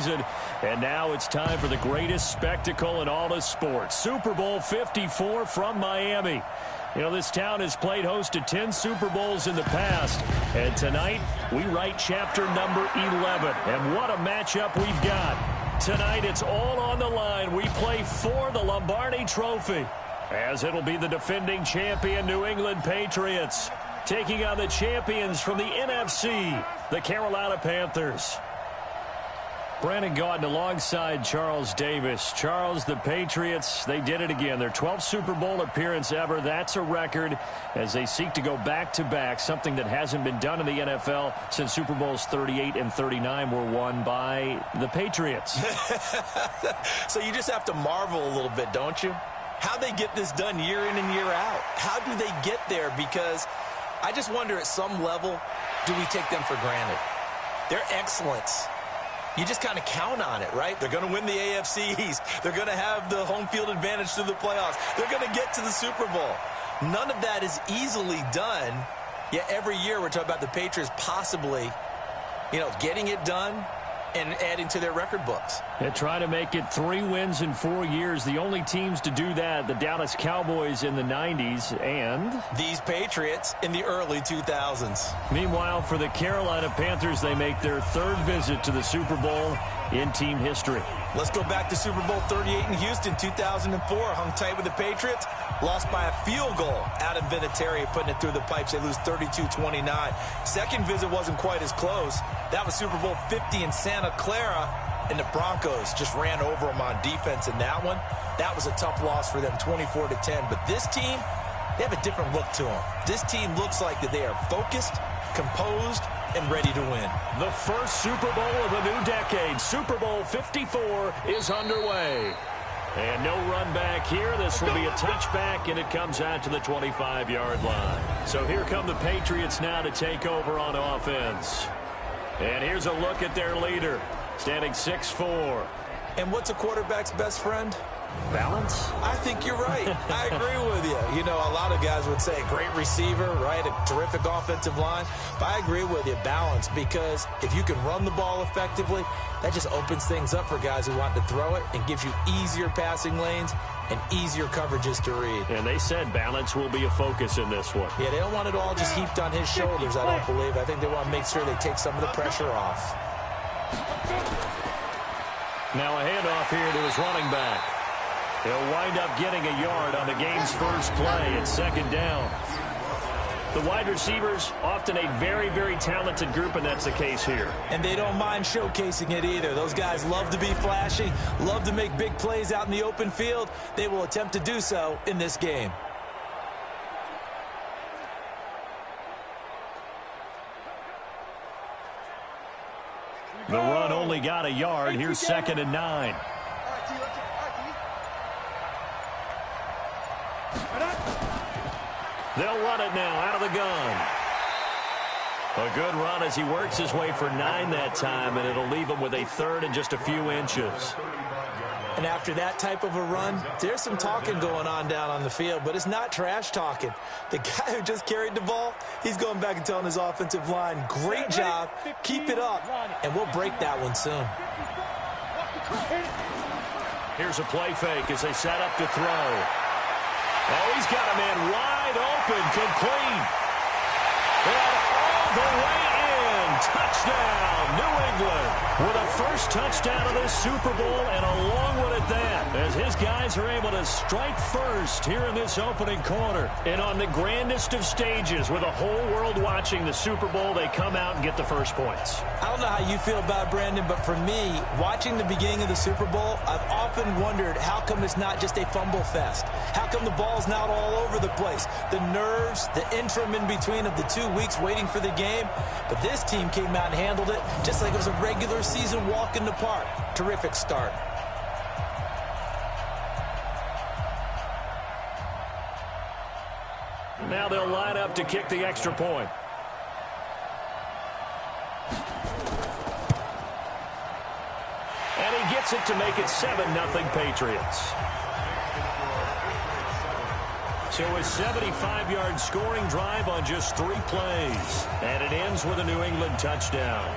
season. And now it's time for the greatest spectacle in all of sports. Super Bowl 54 from Miami. You know, this town has played host to 10 Super Bowls in the past. And tonight, we write chapter number 11. And what a matchup we've got. Tonight, it's all on the line. We play for the Lombardi Trophy, as it'll be the defending champion New England Patriots taking on the champions from the NFC, the Carolina Panthers. Brandon Gaudin alongside Charles Davis. Charles, the Patriots, they did it again. Their 12th Super Bowl appearance ever. That's a record as they seek to go back-to-back, something that hasn't been done in the NFL since Super Bowls 38 and 39 were won by the Patriots. So you just have to marvel a little bit, don't you? How they get this done year in and year out. How do they get there? Because I just wonder, at some level, do we take them for granted? Their excellence, you just kind of count on it, right? They're going to win the AFC East. They're going to have the home field advantage through the playoffs. They're going to get to the Super Bowl. None of that is easily done. Yet every year we're talking about the Patriots possibly, getting it done and adding to their record books. They're trying to make it 3 wins in 4 years. The only teams to do that, the Dallas Cowboys in the 90s and these Patriots in the early 2000s. Meanwhile, for the Carolina Panthers, they make their 3rd visit to the Super Bowl in team history. Let's go back to Super Bowl 38 in Houston, 2004. Hung tight with the Patriots. Lost by a field goal out of Vinatieri, putting it through the pipes. They lose 32-29. Second visit wasn't quite as close. That was Super Bowl 50 in Santa Clara, and the Broncos just ran over them on defense in that one. That was a tough loss for them, 24-10. But this team, they have a different look to them. This team looks like that they are focused, composed, and ready to win. The first Super Bowl of the new decade, Super Bowl 54, is underway. And no run back here. This will be a touchback, and it comes out to the 25-yard line. So here come the Patriots now to take over on offense. And here's a look at their leader, standing 6'4". And what's a quarterback's best friend? Balance? I think you're right. I agree with you. A lot of guys would say great receiver, right? A terrific offensive line. But I agree with you, balance, because if you can run the ball effectively, that just opens things up for guys who want to throw it and gives you easier passing lanes and easier coverages to read. And they said balance will be a focus in this one. Yeah, they don't want it all just heaped on his shoulders, I don't believe. I think they want to make sure they take some of the pressure off. Now a handoff here to his running back. He'll wind up getting a yard on the game's first play. It's 2nd down. The wide receivers, often a very, very talented group, and that's the case here. And they don't mind showcasing it either. Those guys love to be flashy, love to make big plays out in the open field. They will attempt to do so in this game. The run only got a yard. Here's 2nd and 9. They'll run it now out of the gun. A good run as he works his way for 9 that time, and it'll leave him with a 3rd and just a few inches. And after that type of a run, there's some talking going on down on the field, but it's not trash talking. The guy who just carried the ball, he's going back and telling his offensive line, great job, keep it up, and we'll break that one soon. Here's a play fake as they set up to throw. Oh, he's got a man wide open, complete. And all the way in. Touchdown, New England. With a first touchdown of this Super Bowl, and a long one at that, as his guys are able to strike first here in this opening quarter. And on the grandest of stages, with the whole world watching the Super Bowl, they come out and get the first points. I don't know how you feel about it, Brandon, but for me, watching the beginning of the Super Bowl, I've often wondered how come it's not just a fumble fest? How come the ball's not all over the place? The nerves, the interim in between of the 2 weeks waiting for the game. But this team came out and handled it just like it was a regular season walk in the park. Terrific start. Now they'll line up to kick the extra point. And he gets it to make it 7-0 Patriots. So a 75-yard scoring drive on just 3 plays. And it ends with a New England touchdown.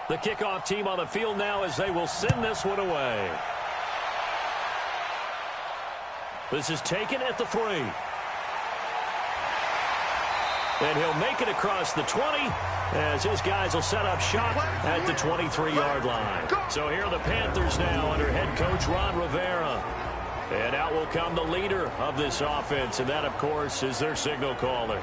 The kickoff team on the field now as they will send this one away. This is taken at the 3. And he'll make it across the 20 as his guys will set up shop at the 23-yard line. So here are the Panthers now under head coach Ron Rivera. And out will come the leader of this offense, and that, of course, is their signal caller.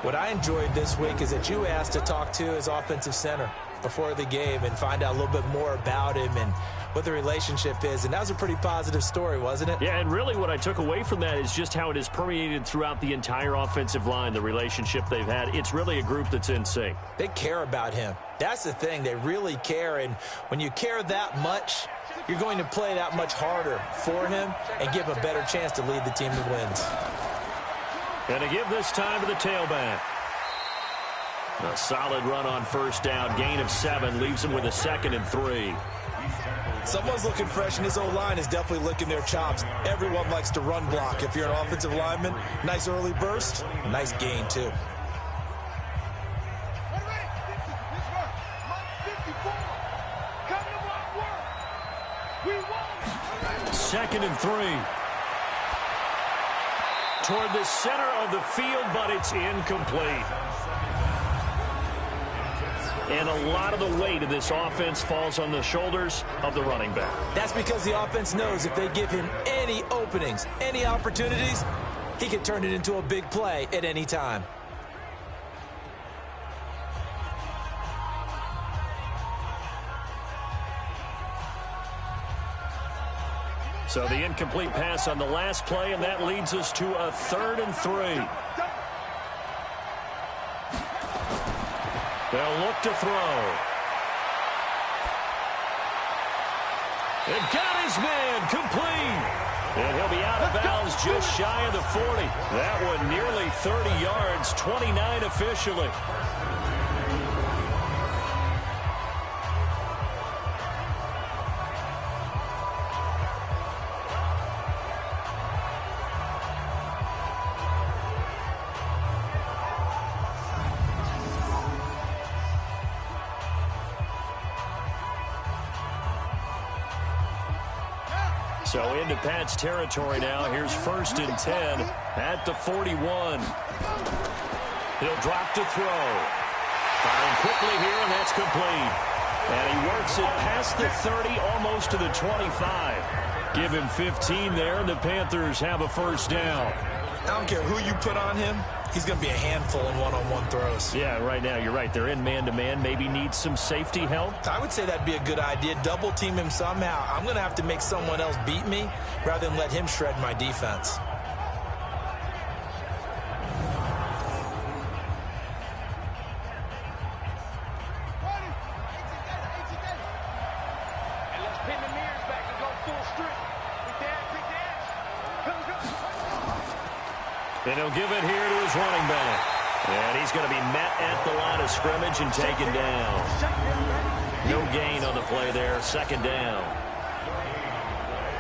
What I enjoyed this week is that you asked to talk to his offensive center before the game and find out a little bit more about him and what the relationship is. And that was a pretty positive story, wasn't it? Yeah, and really what I took away from that is just how it has permeated throughout the entire offensive line, the relationship they've had. It's really a group that's in sync. They care about him. That's the thing. They really care. And when you care that much, you're going to play that much harder for him and give him a better chance to lead the team to wins. And to give this time to the tailback. A solid run on first down. Gain of 7 leaves him with a 2nd and 3. Someone's looking fresh, and his O-line is definitely licking their chops. Everyone likes to run block. If you're an offensive lineman, nice early burst, nice gain, too. Second and 3. Toward the center of the field, but it's incomplete. And a lot of the weight of this offense falls on the shoulders of the running back. That's because the offense knows if they give him any openings, any opportunities, he can turn it into a big play at any time. So the incomplete pass on the last play, and that leads us to a 3rd and 3. They'll look to throw. And got his man complete. And he'll be out of bounds just shy of the 40. That one nearly 30 yards, 29 officially. So into Pat's territory now. Here's 1st and 10 at the 41. He'll drop to throw. Firing quickly here, and that's complete. And he works it past the 30, almost to the 25. Give him 15 there, and the Panthers have a 1st down. I don't care who you put on him. He's going to be a handful in one-on-one throws. Yeah, right now, you're right. They're in man-to-man. Maybe needs some safety help. I would say that'd be a good idea. Double team him somehow. I'm going to have to make someone else beat me rather than let him shred my defense. And he'll give it here to his running back. And he's going to be met at the line of scrimmage and taken down. No gain on the play there. 2nd down.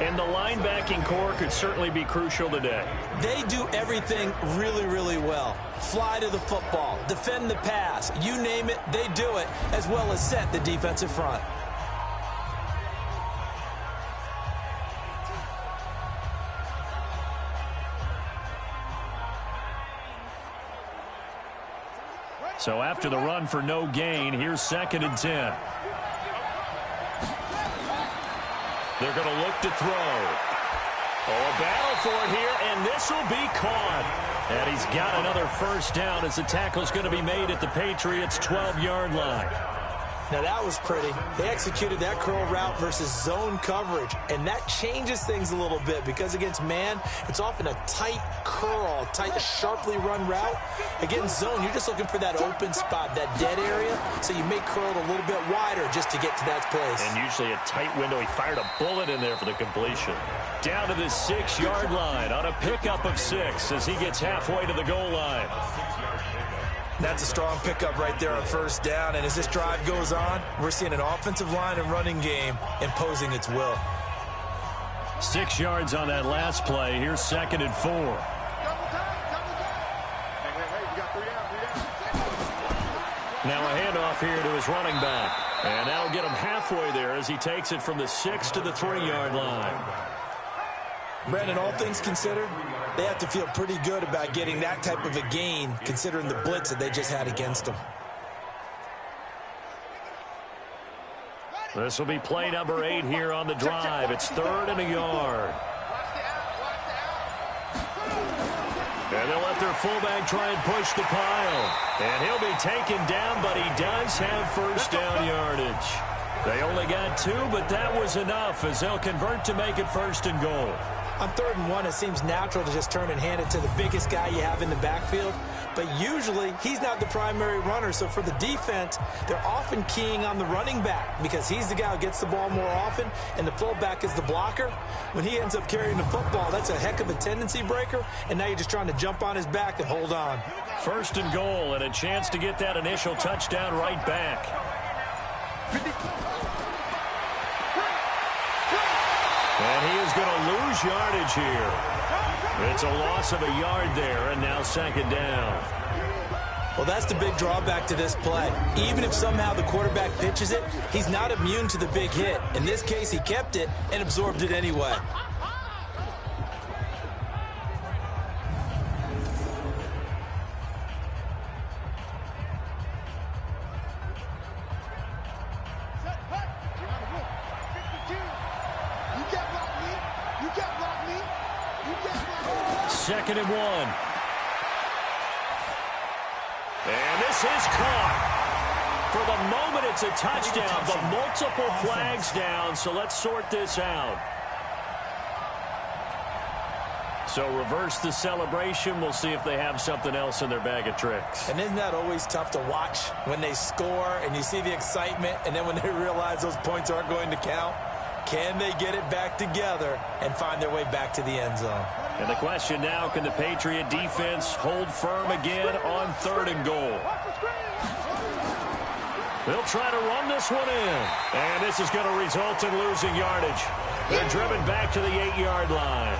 And the linebacking core could certainly be crucial today. They do everything really, really well. Fly to the football, defend the pass, you name it, they do it, as well as set the defensive front. So after the run for no gain, here's 2nd and 10. They're going to look to throw. Oh, a battle for it here, and this will be caught. And he's got another 1st down as the tackle's going to be made at the Patriots' 12-yard line. Now, that was pretty. They executed that curl route versus zone coverage, and that changes things a little bit because against man, it's often a tight curl, tight, sharply run route. Against zone, you're just looking for that open spot, that dead area, so you make curl a little bit wider just to get to that place. And usually a tight window. He fired a bullet in there for the completion. Down to the 6-yard line on a pickup of 6 as he gets halfway to the goal line. That's a strong pickup right there on 1st down. And as this drive goes on, we're seeing an offensive line and running game imposing its will. 6 yards on that last play. Here's 2nd and 4. Now a handoff here to his running back. And that'll get him halfway there as he takes it from the 6 to the 3-yard line. Brandon, all things considered, they have to feel pretty good about getting that type of a gain considering the blitz that they just had against them. This will be play number 8 here on the drive. It's 3rd and a yard. And they'll let their fullback try and push the pile. And he'll be taken down, but he does have first down yardage. They only got 2, but that was enough as they'll convert to make it 1st and goal. On 3rd and 1, it seems natural to just turn and hand it to the biggest guy you have in the backfield. But usually, he's not the primary runner. So for the defense, they're often keying on the running back because he's the guy who gets the ball more often, and the fullback is the blocker. When he ends up carrying the football, that's a heck of a tendency breaker, and now you're just trying to jump on his back and hold on. 1st and goal, and a chance to get that initial touchdown right back. And he is going to lose yardage here. It's a loss of a yard there, and now 2nd down. Well, that's the big drawback to this play. Even if somehow the quarterback pitches it, he's not immune to the big hit. In this case, he kept it and absorbed it anyway. Second and 1. And this is caught. For the moment, it's a touchdown, but multiple flags down, so let's sort this out. So reverse the celebration. We'll see if they have something else in their bag of tricks. And isn't that always tough to watch when they score and you see the excitement, and then when they realize those points aren't going to count? Can they get it back together and find their way back to the end zone? And the question now, can the Patriot defense hold firm again on 3rd and goal? They'll try to run this one in. And this is going to result in losing yardage. They're driven back to the 8-yard line.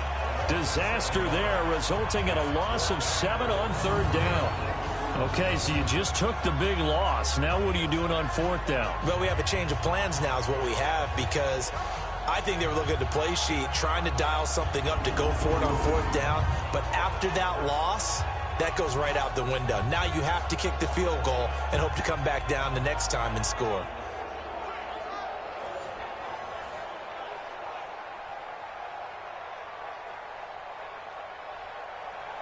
Disaster there, resulting in a loss of 7 on 3rd down. Okay, so you just took the big loss. Now what are you doing on 4th down? Well, we have a change of plans now is what we have, because I think they were looking at the play sheet, trying to dial something up to go for it on 4th down. But after that loss, that goes right out the window. Now you have to kick the field goal and hope to come back down the next time and score.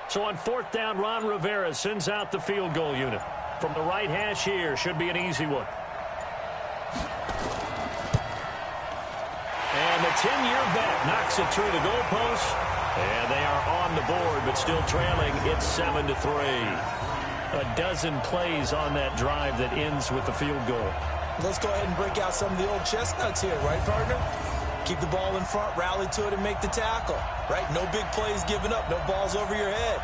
So on 4th down, Ron Rivera sends out the field goal unit. From the right hash here, should be an easy one. And the 10-year vet knocks it through the goalpost. And they are on the board, but still trailing. It's 7-3. A dozen plays on that drive that ends with the field goal. Let's go ahead and break out some of the old chestnuts here, right, partner? Keep the ball in front, rally to it, and make the tackle, right? No big plays given up, no balls over your head.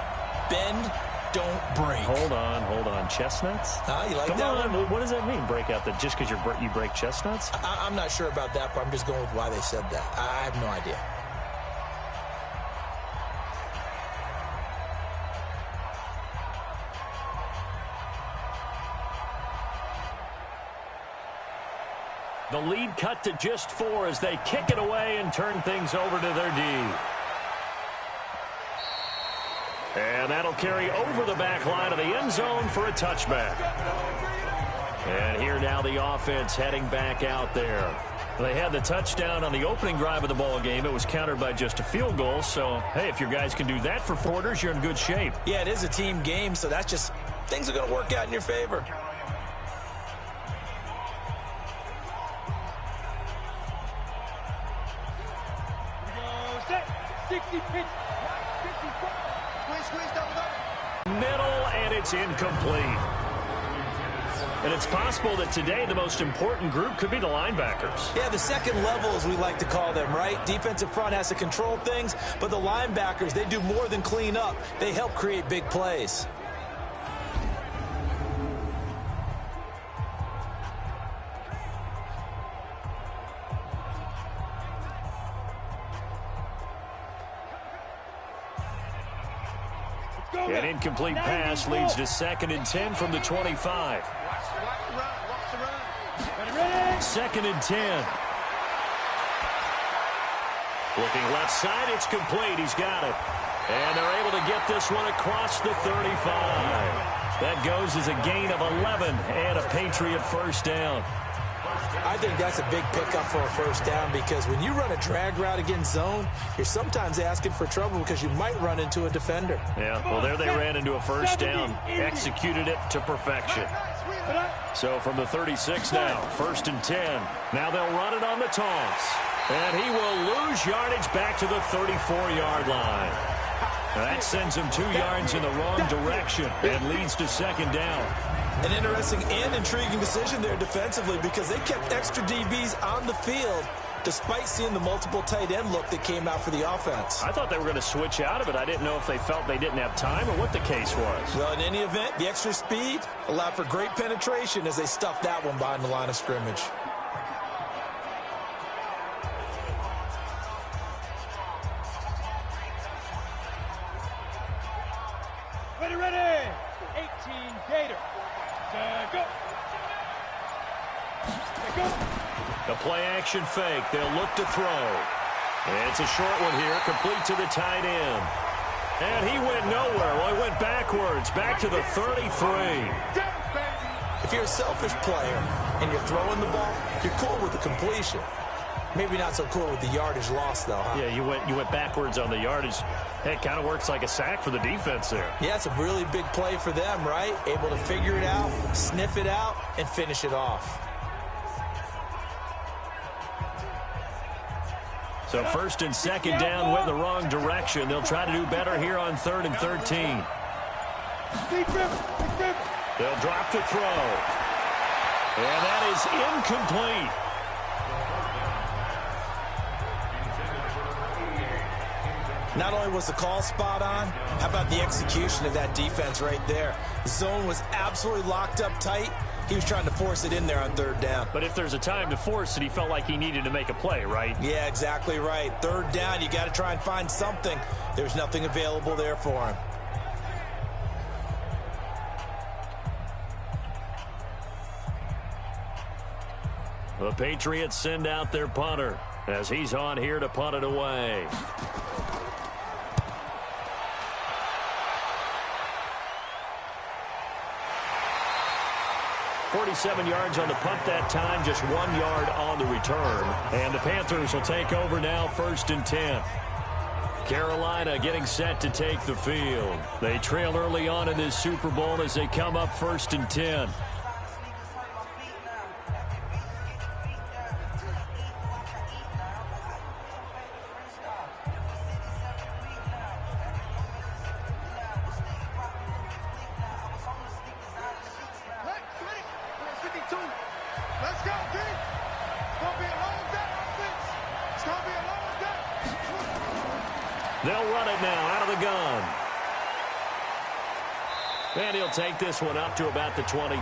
Bend, don't break. Hold on. Chestnuts? You like Come that on. one? What does that mean, break out? That just because you break chestnuts? I'm not sure about that, but I'm just going with why they said that. I have no idea. The lead cut to just 4 as they kick it away and turn things over to their D. And that'll carry over the back line of the end zone for a touchback. And here now the offense heading back out there. They had the touchdown on the opening drive of the ball game. It was countered by just a field goal. So, hey, if your guys can do that for quarters, you're in good shape. Yeah, it is a team game, so that's just things are going to work out in your favor. Middle, and it's incomplete. And it's possible that today the most important group could be the linebackers. Yeah, the second level, as we like to call them, right? Defensive front has to control things, but the linebackers, they do more than clean up. They help create big plays. An incomplete pass leads to 2nd and 10 from the 25. Watch the run. Ready? 2nd and 10. Looking left side, it's complete. He's got it. And they're able to get this one across the 35. That goes as a gain of 11 and a Patriot first down. I think that's a big pickup for a first down because when you run a drag route against zone, you're sometimes asking for trouble because you might run into a defender. Yeah, well, there they ran into a first down, executed it to perfection. So from the 36 now, 1st and 10. Now they'll run it on the toss. And he will lose yardage back to the 34-yard line. That sends him 2 yards in the wrong direction and leads to 2nd down. An interesting and intriguing decision there defensively because they kept extra DBs on the field despite seeing the multiple tight end look that came out for the offense. I thought they were going to switch out of it. I didn't know if they felt they didn't have time or what the case was. Well, in any event, the extra speed allowed for great penetration as they stuffed that one behind the line of scrimmage. Ready. 18 Gator. Go. The play action fake. They'll look to throw. It's a short one here, complete to the tight end. And he went nowhere. Well, he went backwards, back to the 33. If you're a selfish player and you're throwing the ball, you're cool with the completion. Maybe not so cool with the yardage loss, though, huh? Yeah, you went backwards on the yardage. Hey, it kind of works like a sack for the defense there. Yeah, it's a really big play for them, right? Able to figure it out, sniff it out, and finish it off. So 1st and 2nd down went the wrong direction. They'll try to do better here on 3rd and 13. They'll drop to throw. And that is incomplete. Not only was the call spot on, how about the execution of that defense right there? The zone was absolutely locked up tight. He was trying to force it in there on 3rd down. But if there's a time to force it, he felt like he needed to make a play, right? Yeah, exactly right. 3rd down, you got to try and find something. There's nothing available there for him. The Patriots send out their punter as he's on here to punt it away. 47 yards on the punt that time, just 1 yard on the return. And the Panthers will take over now, 1st and 10. Carolina getting set to take the field. They trail early on in this Super Bowl as they come up 1st and 10. They'll run it now out of the gun. And he'll take this one up to about the 23.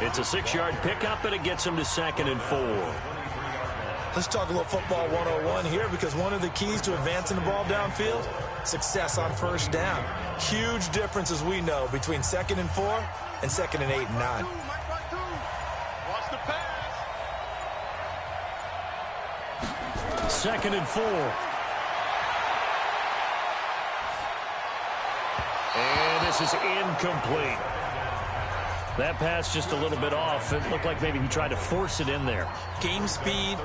It's a 6-yard pickup, and it gets him to 2nd and 4. Let's talk a little football 101 here because one of the keys to advancing the ball downfield, success on 1st down. Huge difference, as we know, between 2nd and 4 and 2nd and 8 and 9. Watch the pass. 2nd and 4. And this is incomplete. That pass just a little bit off. It looked like maybe he tried to force it in there. Game speed,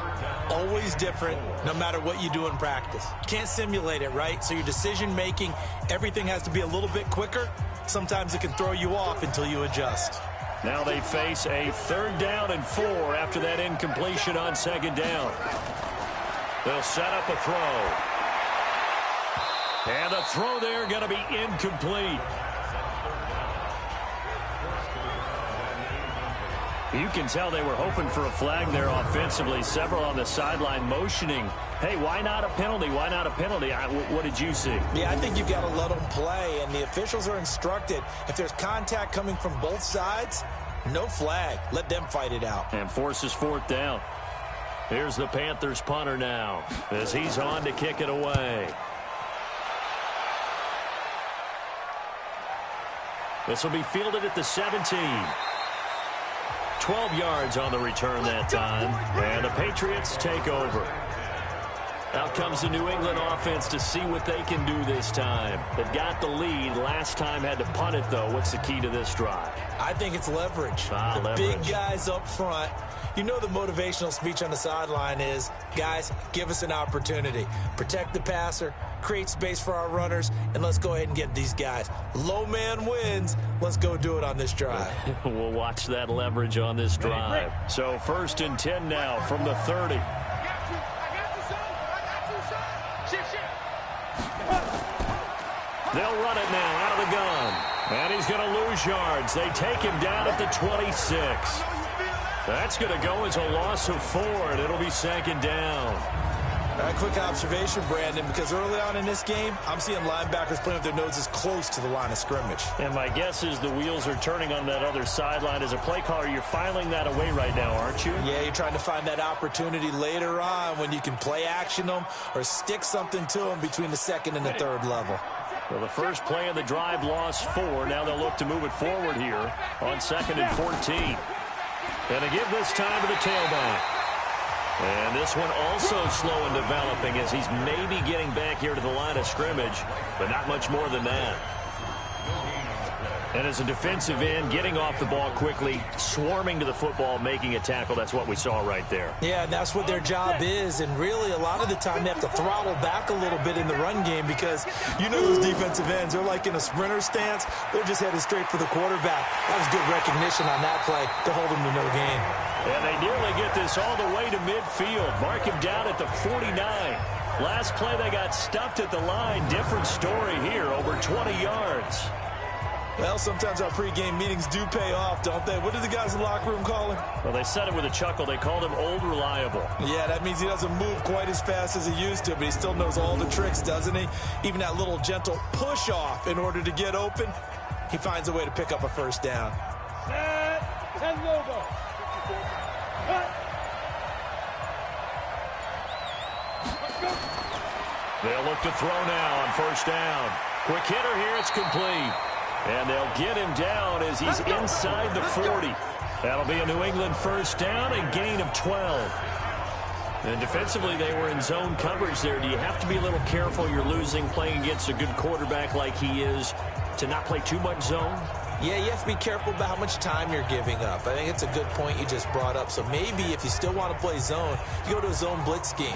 always different, no matter what you do in practice. Can't simulate it, right? So your decision-making, everything has to be a little bit quicker. Sometimes it can throw you off until you adjust. Now they face a 3rd down and 4 after that incompletion on 2nd down. They'll set up a throw. And the throw there going to be incomplete. You can tell they were hoping for a flag there offensively. Several on the sideline motioning. Hey, why not a penalty? Why not a penalty? What did you see? Yeah, I think you've got to let them play, and the officials are instructed. If there's contact coming from both sides, no flag. Let them fight it out. And forces 4th down. Here's the Panthers punter now as he's on to kick it away. This will be fielded at the 17. 12 yards on the return that time. And the Patriots take over. Out comes the New England offense to see what they can do this time. They've got the lead. Last time had to punt it, though. What's the key to this drive? I think it's leverage. Leverage. Big guys up front. You know the motivational speech on the sideline is, guys, give us an opportunity. Protect the passer, create space for our runners, and let's go ahead and get these guys. Low man wins. Let's go do it on this drive. We'll watch that leverage on this drive. So 1st and 10 now from the 30. They'll run it now out of the gun. And he's going to lose yards. They take him down at the 26. That's going to go as a loss of 4, and it'll be 2nd down. Quick observation, Brandon, because early on in this game, I'm seeing linebackers putting up their noses close to the line of scrimmage. And my guess is the wheels are turning on that other sideline. As a play caller, you're filing that away right now, aren't you? Yeah, you're trying to find that opportunity later on when you can play action them or stick something to them between the 2nd and the 3rd level. Well, the first play of the drive lost 4. Now they'll look to move it forward here on 2nd and 14. And to give this time to the tailback. And this one also slow in developing as he's maybe getting back here to the line of scrimmage, but not much more than that. And as a defensive end, getting off the ball quickly, swarming to the football, making a tackle, that's what we saw right there. Yeah, and that's what their job is. And really, a lot of the time, they have to throttle back a little bit in the run game because you know those defensive ends, they're like in a sprinter stance. They're just headed straight for the quarterback. That was good recognition on that play to hold him to no gain. And they nearly get this all the way to midfield. Mark him down at the 49. Last play, they got stuffed at the line. Different story here, over 20 yards. Well, sometimes our pregame meetings do pay off, don't they? What do the guys in the locker room call him? Well, they said it with a chuckle. They called him Old Reliable. Yeah, that means he doesn't move quite as fast as he used to, but he still knows all the tricks, doesn't he? Even that little gentle push-off in order to get open, he finds a way to pick up a 1st down. Set and logo. Cut. Let's go. They'll look to throw now on 1st down. Quick hitter here. It's complete. And they'll get him down as he's inside the 40. That'll be a New England 1st down, a gain of 12. And defensively, they were in zone coverage there. Do you have to be a little careful? You're losing, playing against a good quarterback like he is, to not play too much zone? Yeah, you have to be careful about how much time you're giving up. I think it's a good point you just brought up. So maybe if you still want to play zone, you go to a zone blitz scheme.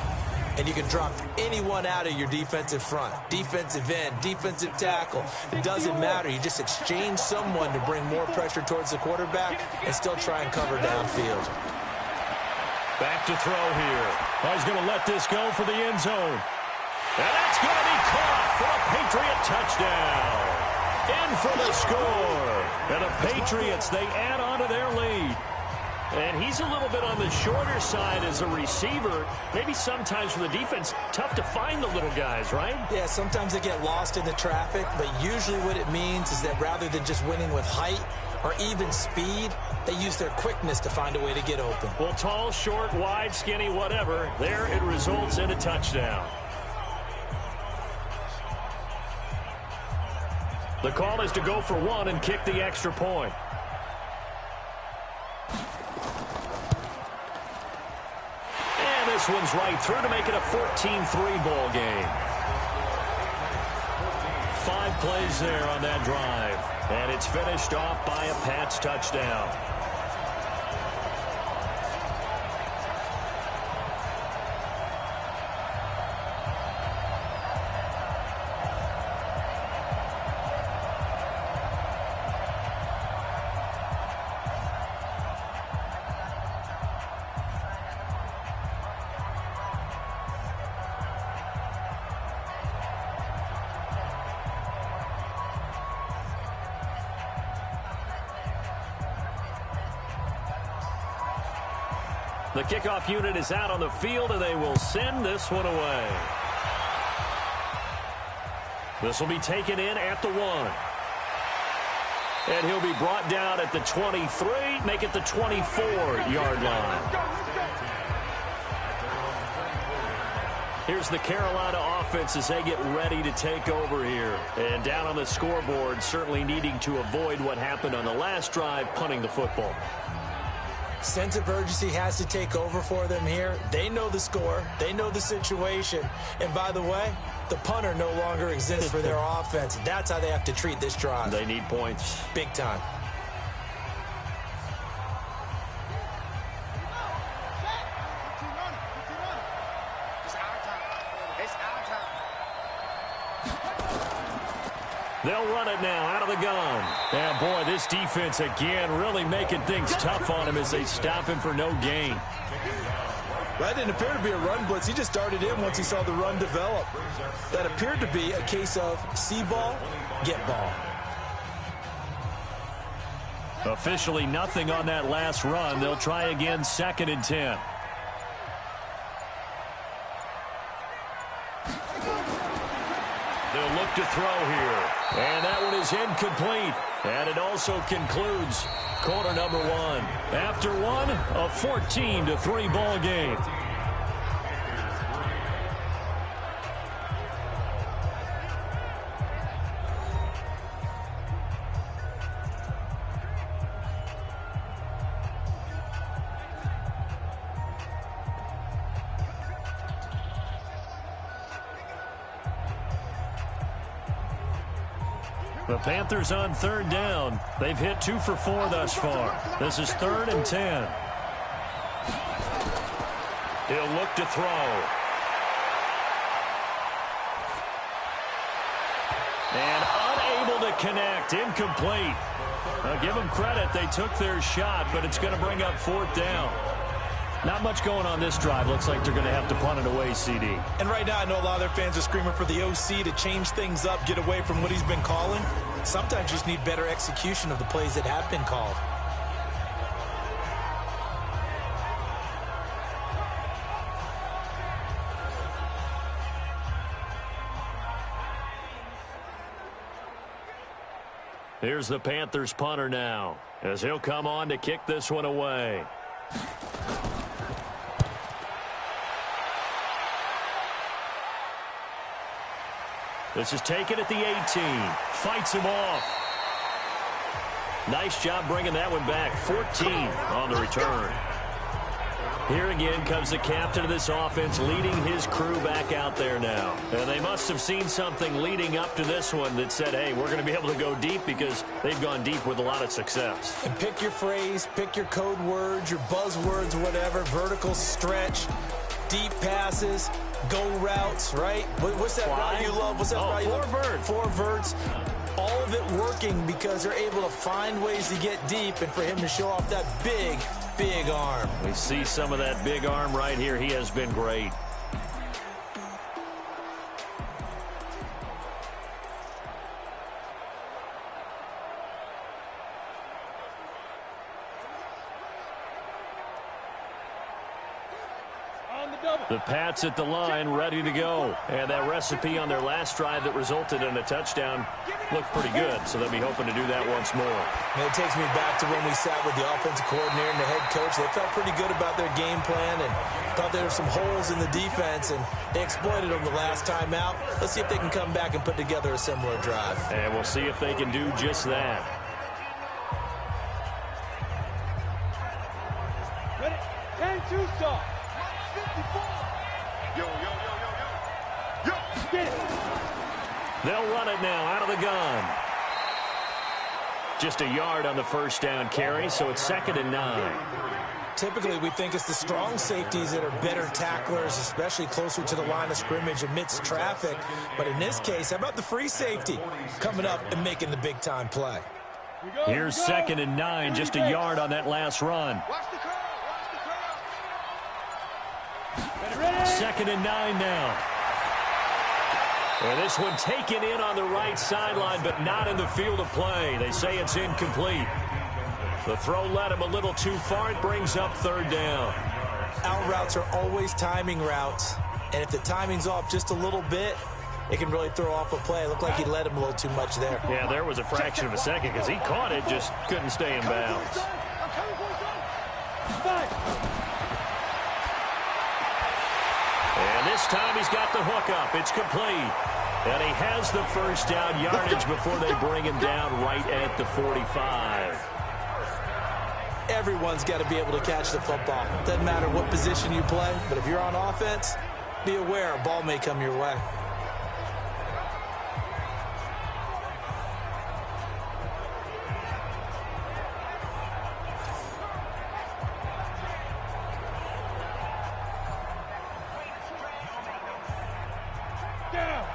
And you can drop anyone out of your defensive front, defensive end, defensive tackle. It doesn't matter. You just exchange someone to bring more pressure towards the quarterback and still try and cover downfield. Back to throw here. Oh, he's going to let this go for the end zone. And that's going to be caught for a Patriot touchdown. In for the score. And the Patriots, they add on to their lead. And he's a little bit on the shorter side as a receiver. Maybe sometimes for the defense, tough to find the little guys, right? Yeah, sometimes they get lost in the traffic, but usually what it means is that rather than just winning with height or even speed, they use their quickness to find a way to get open. Well, tall, short, wide, skinny, whatever, there it results in a touchdown. The call is to go for 1 and kick the extra point. This one's right through to make it a 14-3 ball game. 5 plays there on that drive. And it's finished off by a Pats touchdown. The kickoff unit is out on the field, and they will send this one away. This will be taken in at the 1. And he'll be brought down at the 23, make it the 24-yard line. Here's the Carolina offense as they get ready to take over here. And down on the scoreboard, certainly needing to avoid what happened on the last drive, punting the football. Sense of urgency has to take over for them here. They know the score. They know the situation. And by the way, the punter no longer exists for their offense. That's how they have to treat this drive. They need points. Big time. They'll run it now out of the gun. And, boy, this defense again really making things tough on him as they stop him for no gain. That didn't appear to be a run blitz. He just started in once he saw the run develop. That appeared to be a case of see ball, get ball. Officially nothing on that last run. They'll try again 2nd and 10. They'll look to throw here. And that one is incomplete. And it also concludes quarter number 1. After one, a 14-3 ball game. The Panthers on 3rd down. They've hit 2 for 4 thus far. This is 3rd and 10. He'll look to throw. And unable to connect. Incomplete. Now give them credit. They took their shot, but it's going to bring up 4th down. Not much going on this drive. Looks like they're going to have to punt it away, CD. And right now, I know a lot of their fans are screaming for the OC to change things up, get away from what he's been calling. Sometimes you just need better execution of the plays that have been called. Here's the Panthers punter now, as he'll come on to kick this one away. This is taken at the 18. Fights him off. Nice job bringing that one back. 14 on the return. Here again comes the captain of this offense leading his crew back out there now. And they must have seen something leading up to this one that said, hey, we're going to be able to go deep, because they've gone deep with a lot of success. And pick your phrase, pick your code words, your buzzwords, whatever. Vertical stretch, deep passes, go routes, right? What's that route you love? What's that route you love? 4 verts. 4 verts. All of it working because they're able to find ways to get deep, and for him to show off that big arm. We see some of that big arm right here. He has been great. The Pats at the line, ready to go. And that recipe on their last drive that resulted in a touchdown looked pretty good, so they'll be hoping to do that once more. And it takes me back to when we sat with the offensive coordinator and the head coach. They felt pretty good about their game plan and thought there were some holes in the defense, and they exploited them the last time out. Let's see if they can come back and put together a similar drive. And we'll see if they can do just that. Ready? 10-2 stop. 54. Yo. Get it. They'll run it now out of the gun. Just a yard on the first down carry, so it's 2nd and 9. Typically, we think it's the strong safeties that are better tacklers, especially closer to the line of scrimmage amidst traffic. But in this case, how about the free safety coming up and making the big-time play? Here's 2nd and 9, just a yard on that last run. Watch the curl. 2nd and 9 now. And this one taken in on the right sideline, but not in the field of play. They say it's incomplete. The throw led him a little too far. It brings up 3rd down. Out routes are always timing routes. And if the timing's off just a little bit, it can really throw off a play. It looked like he led him a little too much there. Yeah, there was a fraction of a second because he caught it, just couldn't stay in bounds. And this time he's got the hook up. It's complete. And he has the first down yardage before they bring him down right at the 45. everyone's got to be able to catch the football. Doesn't matter what position you play, but if you're on offense, be aware a ball may come your way.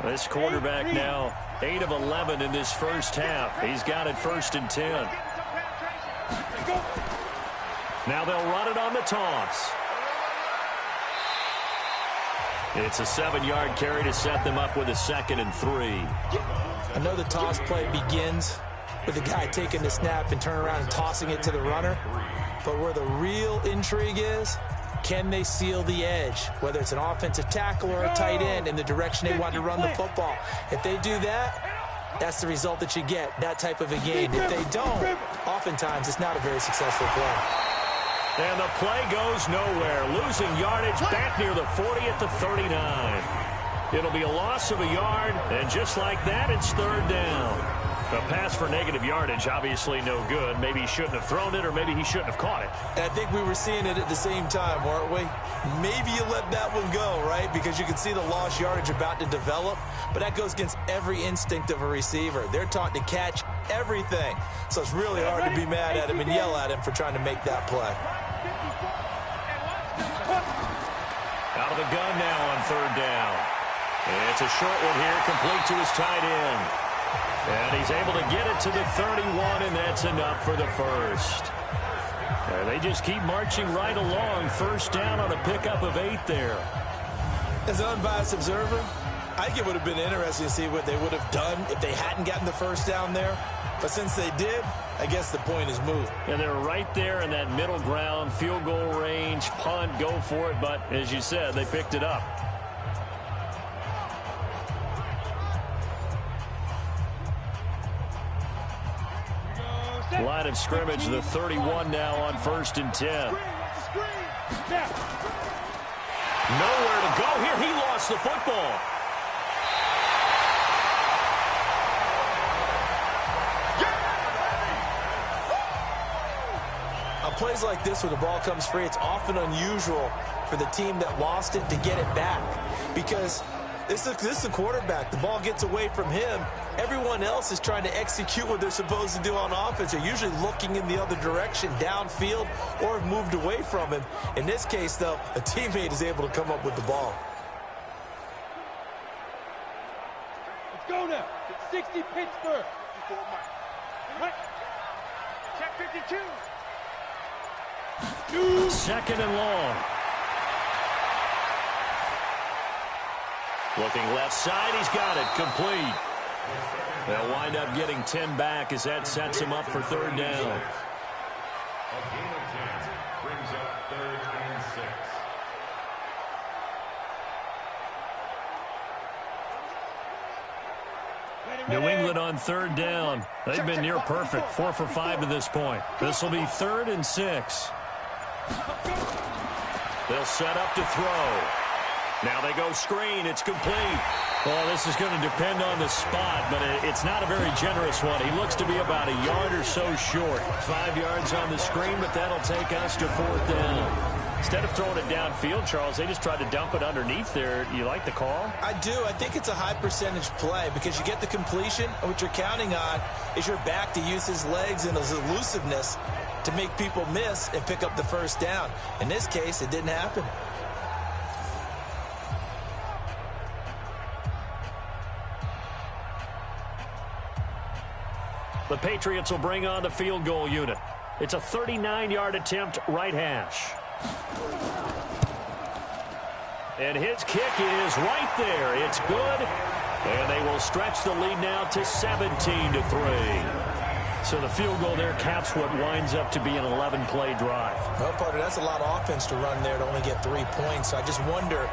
This quarterback now 8 of 11 in this first half. He's got it 1st and 10. Now they'll run it on the toss. It's a 7-yard carry to set them up with a 2nd and 3. I know the toss play begins with the guy taking the snap and turning around and tossing it to the runner. But where the real intrigue is, can they seal the edge, whether it's an offensive tackle or a tight end, in the direction they want to run the football? If they do that, that's the result that you get, that type of a game. If they don't, oftentimes it's not a very successful play. And the play goes nowhere. Losing yardage back near the 40 at the 39. It'll be a loss of a yard, and just like that, it's 3rd down. A pass for negative yardage, obviously no good. Maybe he shouldn't have thrown it, or maybe he shouldn't have caught it. And I think we were seeing it at the same time, weren't we? Maybe you let that one go, right? Because you can see the lost yardage about to develop. But that goes against every instinct of a receiver. They're taught to catch everything. So it's really hard to be mad at him and yell at him for trying to make that play. Out of the gun now on 3rd down. It's a short one here, complete to his tight end. And he's able to get it to the 31, and that's enough for the first. They just keep marching right along. 1st down on a pickup of 8 there. As an unbiased observer, I think it would have been interesting to see what they would have done if they hadn't gotten the 1st down there. But since they did, I guess the point is moved. And they're right there in that middle ground, field goal range, punt, go for it. But as you said, they picked it up. Line of scrimmage, the 31 now on 1st and 10. Nowhere to go here. He lost the football. On plays like this, when the ball comes free, it's often unusual for the team that lost it to get it back. Because this is a quarterback. The ball gets away from him. Everyone else is trying to execute what they're supposed to do on offense. They're usually looking in the other direction, downfield, or have moved away from him. In this case, though, a teammate is able to come up with the ball. Let's go now. 60 Pittsburgh. Right. Check 52. 2nd and long. Looking left side, he's got it, complete. They'll wind up getting 10 back as that sets him up for 3rd down. A gain of 10 brings up 3rd and 6. New England on 3rd down. They've been near perfect, 4 for 5 to this point. This will be 3rd and 6. They'll set up to throw. Now they go screen. It's complete. Well, this is going to depend on the spot, but it's not a very generous one. He looks to be about a yard or so short. 5 yards on the screen, but that'll take us to 4th down. Instead of throwing it downfield, Charles, they just tried to dump it underneath there. You like the call? I do. I think it's a high percentage play because you get the completion, and what you're counting on is your back to use his legs and his elusiveness to make people miss and pick up the 1st down. In this case, it didn't happen. The Patriots will bring on the field goal unit. It's a 39-yard attempt, right hash. And his kick is right there. It's good. And they will stretch the lead now to 17-3. So the field goal there caps what winds up to be an 11-play drive. Well, partner, that's a lot of offense to run there to only get 3 points. So I just wonder,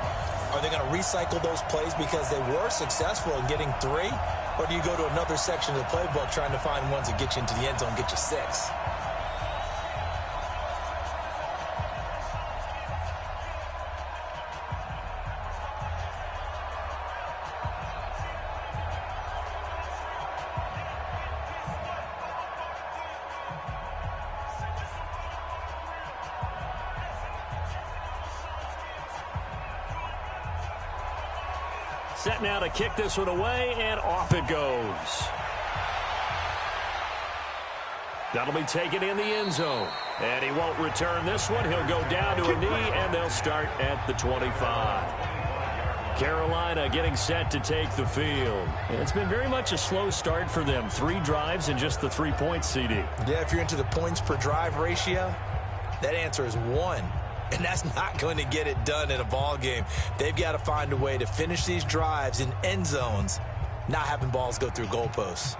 are they going to recycle those plays because they were successful in getting 3? Or do you go to another section of the playbook trying to find ones that get you into the end zone, get you 6? Set now to kick this one away, and off it goes. That'll be taken in the end zone. And he won't return this one. He'll go down to a knee, and they'll start at the 25. Carolina getting set to take the field. It's been very much a slow start for them. 3 drives and just the 3 points, CD. Yeah, if you're into the points per drive ratio, that answer is 1. And that's not going to get it done in a ball game. They've got to find a way to finish these drives in end zones, not having balls go through goalposts.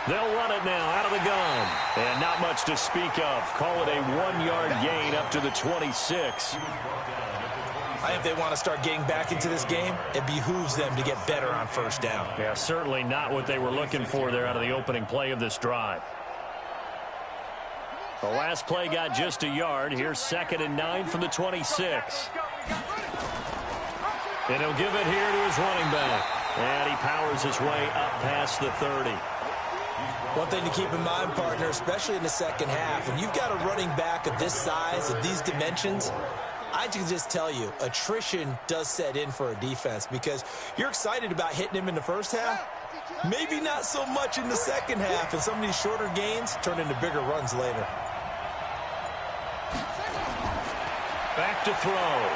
They'll run it now out of the gun. And not much to speak of. Call it a 1-yard gain up to the 26. I think they want to start getting back into this game. It behooves them to get better on first down. Yeah, certainly not what they were looking for there out of the opening play of this drive. The last play got just a yard. Here's 2nd and 9 from the 26. And he'll give it here to his running back. And he powers his way up past the 30. One thing to keep in mind, partner, especially in the second half, when you've got a running back of this size, of these dimensions, I can just tell you, attrition does set in for a defense because you're excited about hitting him in the first half. Maybe not so much in the second half, and some of these shorter gains turn into bigger runs later. Back to throw.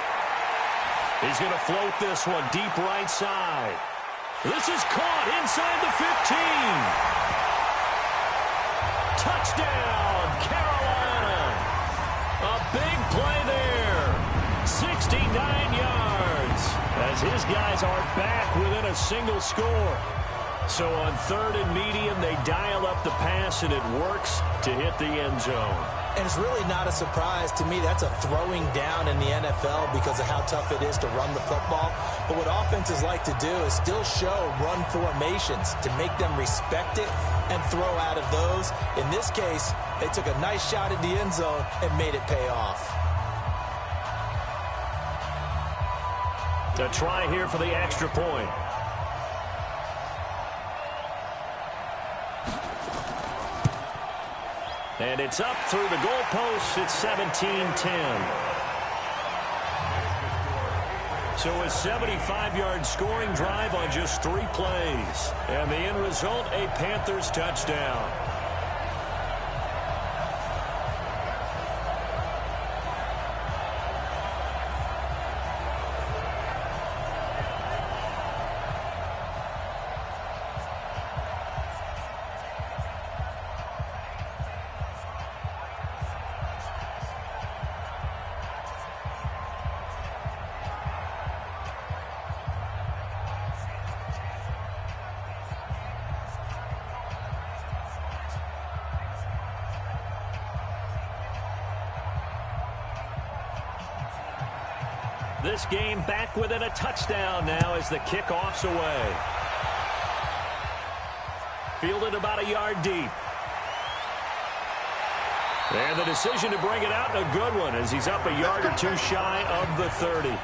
He's going to float this one deep right side. This is caught inside the 15. Touchdown, Carolina. A big play there. 69 yards as his guys are back within a single score. So on 3rd and medium, they dial up the pass, and it works to hit the end zone. And it's really not a surprise to me. That's a throwing down in the NFL because of how tough it is to run the football. But what offenses like to do is still show run formations to make them respect it and throw out of those. In this case, they took a nice shot at the end zone and made it pay off. A try here for the extra point. And it's up through the goalposts. It's 17-10. So a 75-yard scoring drive on just 3 plays. And the end result, a Panthers touchdown. This game back within a touchdown now as the kickoff's away. Fielded about a yard deep. And the decision to bring it out, a good one, as he's up a yard or 2 shy of the 30.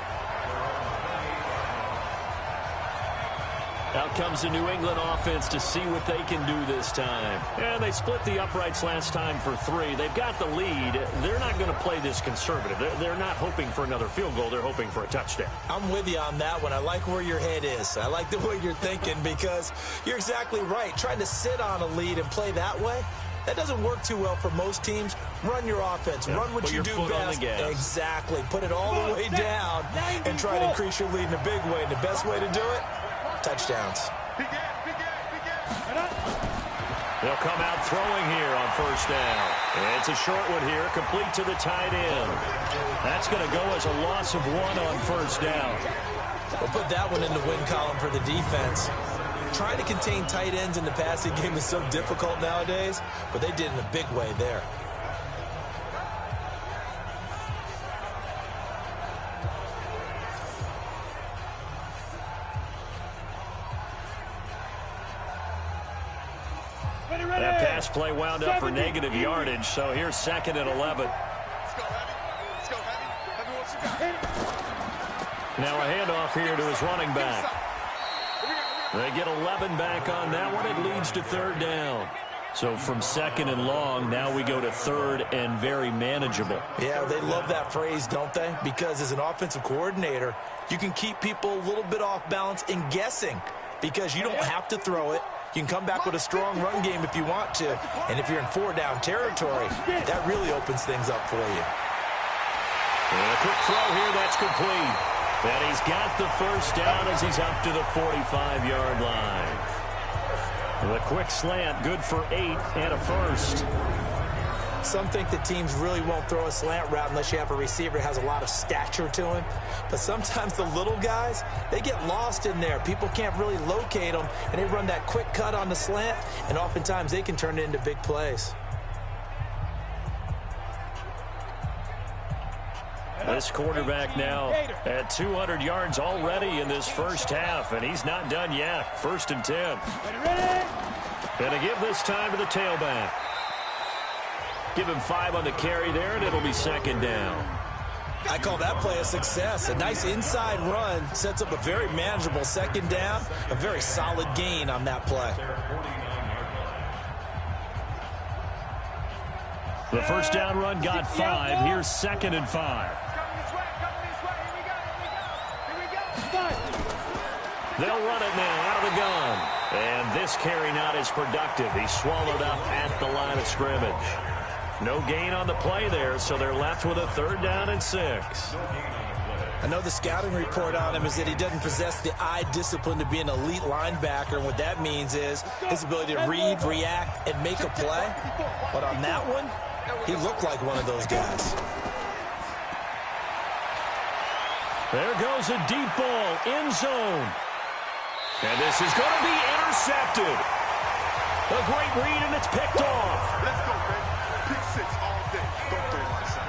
Out comes the New England offense to see what they can do this time. And they split the uprights last time for 3. They've got the lead. They're not going to play this conservative. They're not hoping for another field goal. They're hoping for a touchdown. I'm with you on that one. I like where your head is. I like the way you're thinking because you're exactly right. Trying to sit on a lead and play that way, that doesn't work too well for most teams. Run your offense. Run what you do best. Exactly. Put it all the way down and try to increase your lead in a big way. And the best way to do it, touchdowns. They'll come out throwing here on first down. And it's a short one here, complete to the tight end. That's going to go as a loss of 1 on first down. We'll put that one in the win column for the defense. Trying to contain tight ends in the passing game is so difficult nowadays, but they did it in a big way there. That pass play wound up for negative yardage, so here's 2nd and 11. Now a handoff here to his running back. They get 11 back on that one. It leads to third down. So from second and long, now we go to third and very manageable. Yeah, they love that phrase, don't they? Because as an offensive coordinator, you can keep people a little bit off balance and guessing because you don't have to throw it. You can come back with a strong run game if you want to. And if you're in four-down territory, that really opens things up for you. And a quick throw here, that's complete. And he's got the first down as he's up to the 45-yard line. The quick slant, good for 8 and a first. Some think that teams really won't throw a slant route unless you have a receiver who has a lot of stature to him. But sometimes the little guys, they get lost in there. People can't really locate them, and they run that quick cut on the slant, and oftentimes they can turn it into big plays. This quarterback now at 200 yards already in this first half, and he's not done yet. 1st and 10. And to give this time to the tailback. Give him 5 on the carry there, and it'll be second down. I call that play a success. A nice inside run sets up a very manageable second down, a very solid gain on that play. The first down run got 5. Here's 2nd and 5. They'll run it now out of the gun. And this carry not as productive. He's swallowed up at the line of scrimmage. No gain on the play there, so they're left with a 3rd down and 6. I know the scouting report on him is that he doesn't possess the eye discipline to be an elite linebacker. And what that means is his ability to read, react, and make a play. But on that one, he looked like one of those guys. There goes a deep ball, end zone. And this is going to be intercepted. A great read, and it's picked off. Let's go, baby. Pick 6 all day. Don't throw my son.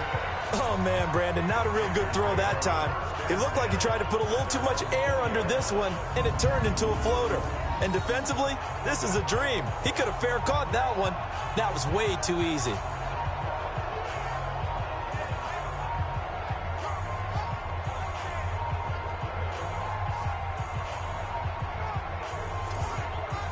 Oh, man, Brandon, not a real good throw that time. It looked like he tried to put a little too much air under this one, and it turned into a floater. And defensively, this is a dream. He could have fair caught that one. That was way too easy.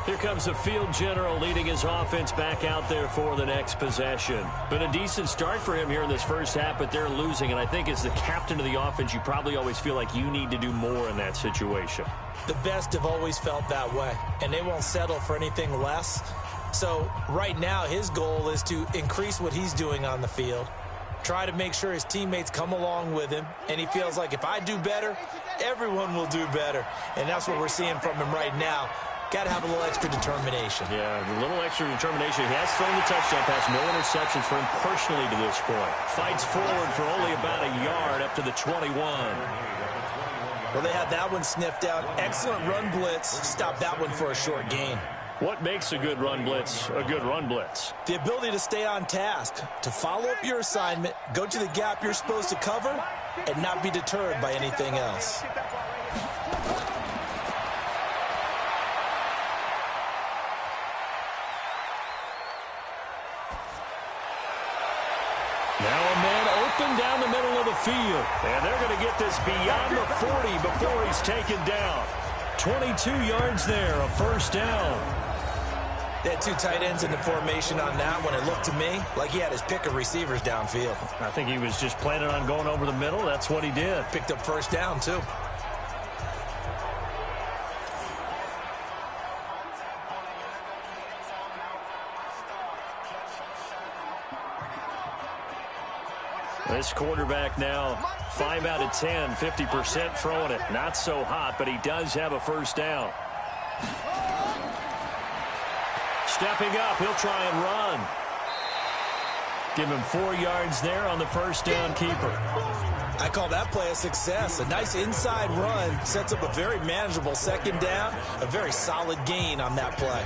Here comes the field general leading his offense back out there for the next possession. Been a decent start for him here in this first half, but they're losing. And I think as the captain of the offense, you probably always feel like you need to do more in that situation. The best have always felt that way, and they won't settle for anything less. So right now, his goal is to increase what he's doing on the field, try to make sure his teammates come along with him, and he feels like if I do better, everyone will do better. And that's what we're seeing from him right now. Got to have a little extra determination. Yeah, a little extra determination. He has thrown the touchdown pass. No interceptions for him personally to this point. Fights forward for only about a yard up to the 21. Well, they had that one sniffed out. Excellent run blitz. Stopped that one for a short gain. What makes a good run blitz a good run blitz? The ability to stay on task, to follow up your assignment, go to the gap you're supposed to cover, and not be deterred by anything else. Now a man open down the middle of the field. And they're going to get this beyond the 40 before he's taken down. 22 yards there, a first down. They had 2 tight ends in the formation on that one. It looked to me like he had his pick of receivers downfield. I think he was just planning on going over the middle. That's what he did. Picked up first down, too. This quarterback now 5 out of 10, 50% throwing it. Not so hot, but he does have a first down. Stepping up, he'll try and run. Give him 4 yards there on the first down keeper. I call that play a success. A nice inside run sets up a very manageable second down, a very solid gain on that play.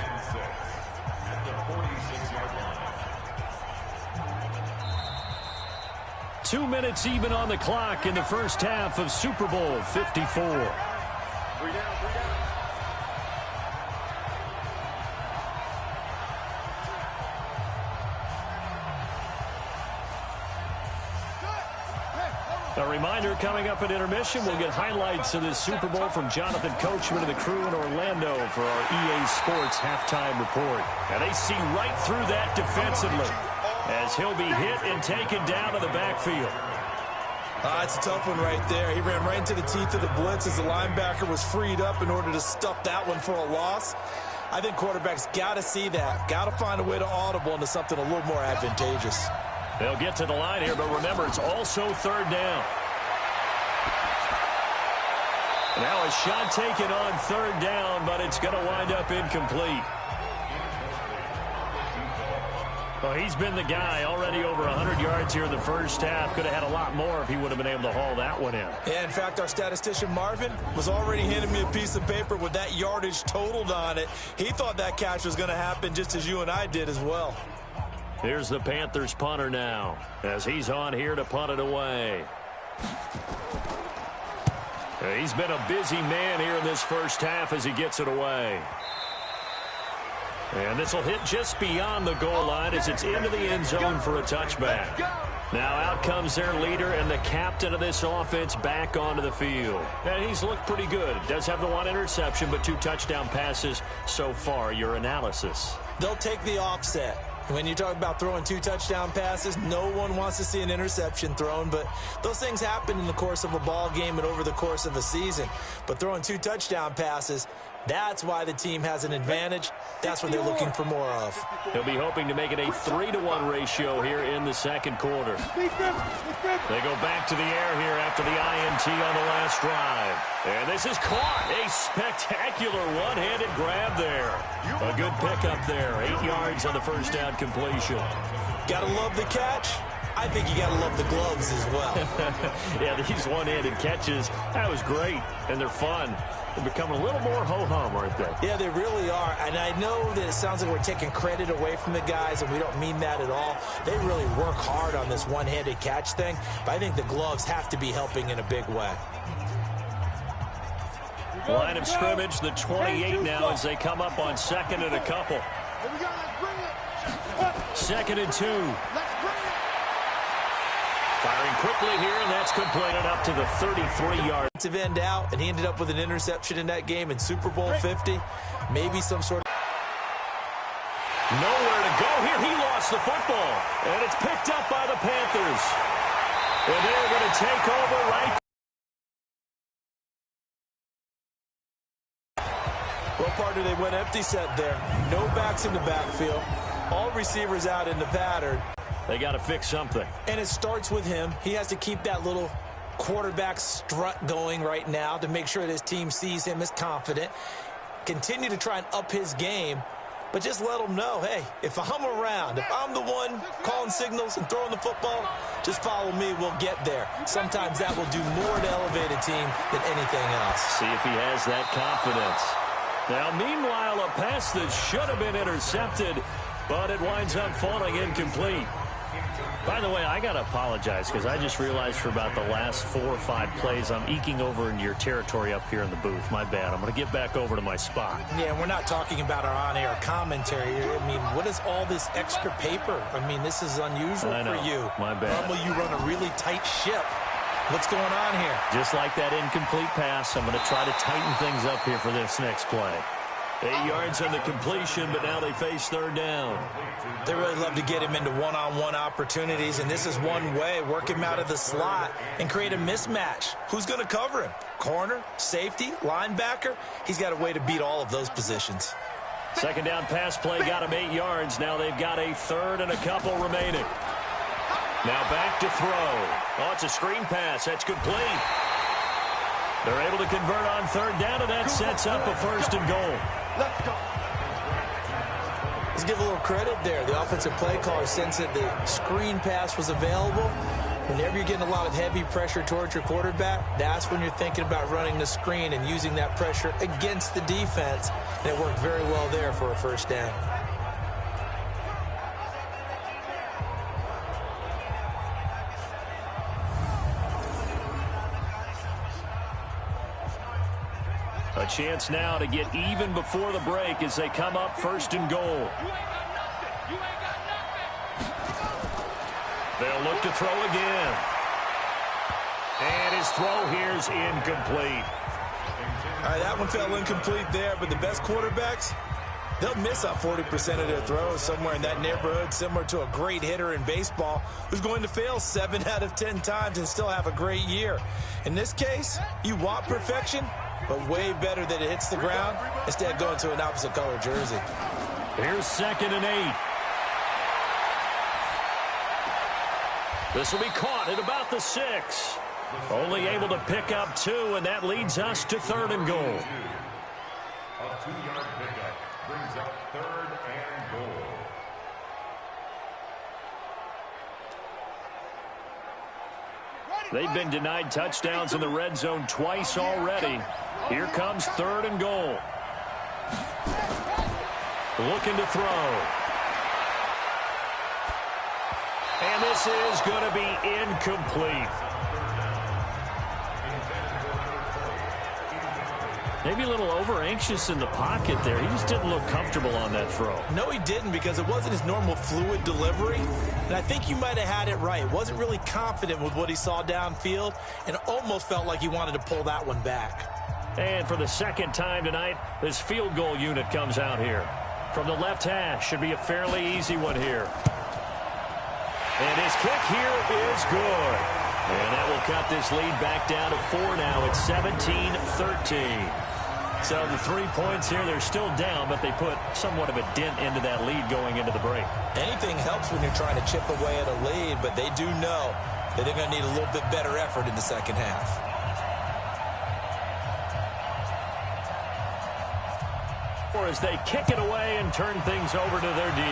Two minutes even on the clock in the first half of Super Bowl 54. A reminder, coming up at intermission, we'll get highlights of this Super Bowl from Jonathan Coachman and the crew in Orlando for our EA Sports halftime report. And they see right through that defensively as he'll be hit and taken down to the backfield. It's a tough one right there. He ran right into the teeth of the blitz as the linebacker was freed up in order to stuff that one for a loss. I think quarterbacks got to see that. Got to find a way to audible into something a little more advantageous. They'll get to the line here, but remember, it's also third down. Now a shot taken on third down, but it's going to wind up incomplete. Well, he's been the guy, already over 100 yards here in the first half. Could have had a lot more if he would have been able to haul that one in. Yeah, in fact, our statistician Marvin was already handing me a piece of paper with that yardage totaled on it. He thought that catch was going to happen just as you and I did as well. Here's the Panthers punter now as he's on here to punt it away. He's been a busy man here in this first half as he gets it away. And this will hit just beyond the goal line as it's into the end zone for a touchback. Now out comes their leader and the captain of this offense back onto the field. And he's looked pretty good. Does have the one interception, but 2 touchdown passes so far. Your analysis? They'll take the offset. When you talk about throwing 2 touchdown passes, no one wants to see an interception thrown, but those things happen in the course of a ball game and over the course of a season. But throwing 2 touchdown passes, that's why the team has an advantage. That's what they're looking for more of. They'll be hoping to make it a 3-to-1 ratio here in the second quarter. They go back to the air here after the INT on the last drive. And this is caught. A spectacular one-handed grab there. A good pickup there. 8 yards on the first down completion. Gotta love the catch. I think you gotta love the gloves as well. Yeah, these one-handed catches, that was great. And they're fun. They're becoming a little more ho-hum, aren't they? Yeah, they really are. And I know that it sounds like we're taking credit away from the guys, and we don't mean that at all. They really work hard on this one-handed catch thing, but I think the gloves have to be helping in a big way. Line of scrimmage, the 28 now as they come up on second and a couple. 2nd and 2. Firing quickly here, and that's completed up to the 33-yard. End out, and he ended up with an interception in that game in Super Bowl 50. Maybe some sort of... Nowhere to go here. He lost the football, and it's picked up by the Panthers. And they're going to take over right. Well, partner, they went empty set there. No backs in the backfield. All receivers out in the pattern. They got to fix something. And it starts with him. He has to keep that little quarterback strut going right now to make sure that his team sees him as confident. Continue to try and up his game, but just let him know, hey, if I'm around, if I'm the one calling signals and throwing the football, just follow me, we'll get there. Sometimes that will do more to elevate a team than anything else. See if he has that confidence. Now, meanwhile, a pass that should have been intercepted, but it winds up falling incomplete. By the way, I got to apologize because I just realized for about the last 4 or 5 plays, I'm eking over into your territory up here in the booth. My bad. I'm going to get back over to my spot. Yeah, we're not talking about our on-air commentary. I mean, what is all this extra paper? I mean, this is unusual for you. My bad. Normally you run a really tight ship. What's going on here? Just like that incomplete pass, I'm going to try to tighten things up here for this next play. 8 yards on the completion, but now they face third down. They really love to get him into one-on-one opportunities, and this is one way. Work him out of the slot and create a mismatch. Who's going to cover him? Corner, safety, linebacker? He's got a way to beat all of those positions. Second down pass play got him 8 yards. Now they've got a third and a couple remaining. Now back to throw. Oh, it's a screen pass. That's complete. They're able to convert on third down, and that sets up a 1st and goal. Let's go. Let's give a little credit there. The offensive play caller sensed that the screen pass was available. Whenever you're getting a lot of heavy pressure towards your quarterback, that's when you're thinking about running the screen and using that pressure against the defense. And it worked very well there for a 1st down. A chance now to get even before the break as they come up 1st and goal. They'll look to throw again. And his throw here's incomplete. All right, that one fell incomplete there, but the best quarterbacks, they'll miss up 40% of their throws somewhere in that neighborhood, similar to a great hitter in baseball who's going to fail 7 out of 10 times and still have a great year. In this case, you want perfection, but way better that it hits the ground instead of going to an opposite color jersey. Here's 2nd and 8. This will be caught at about the 6. Only able to pick up 2, and that leads us to 3rd and goal. A 2-yard pickup brings up 3rd and goal. They've been denied touchdowns in the red zone twice already. Here comes 3rd and goal. Looking to throw. And this is going to be incomplete. Maybe a little over-anxious in the pocket there. He just didn't look comfortable on that throw. No, he didn't, because it wasn't his normal fluid delivery. And I think you might have had it right. Wasn't really confident with what he saw downfield and almost felt like he wanted to pull that one back. And for the 2nd time tonight, this field goal unit comes out here. From the left hash, should be a fairly easy one here. And his kick here is good. And that will cut this lead back down to 4 now. It's 17-13. So the 3 points here, they're still down, but they put somewhat of a dent into that lead going into the break. Anything helps when you're trying to chip away at a lead, but they do know that they're going to need a little bit better effort in the second half. Or as they kick it away and turn things over to their D.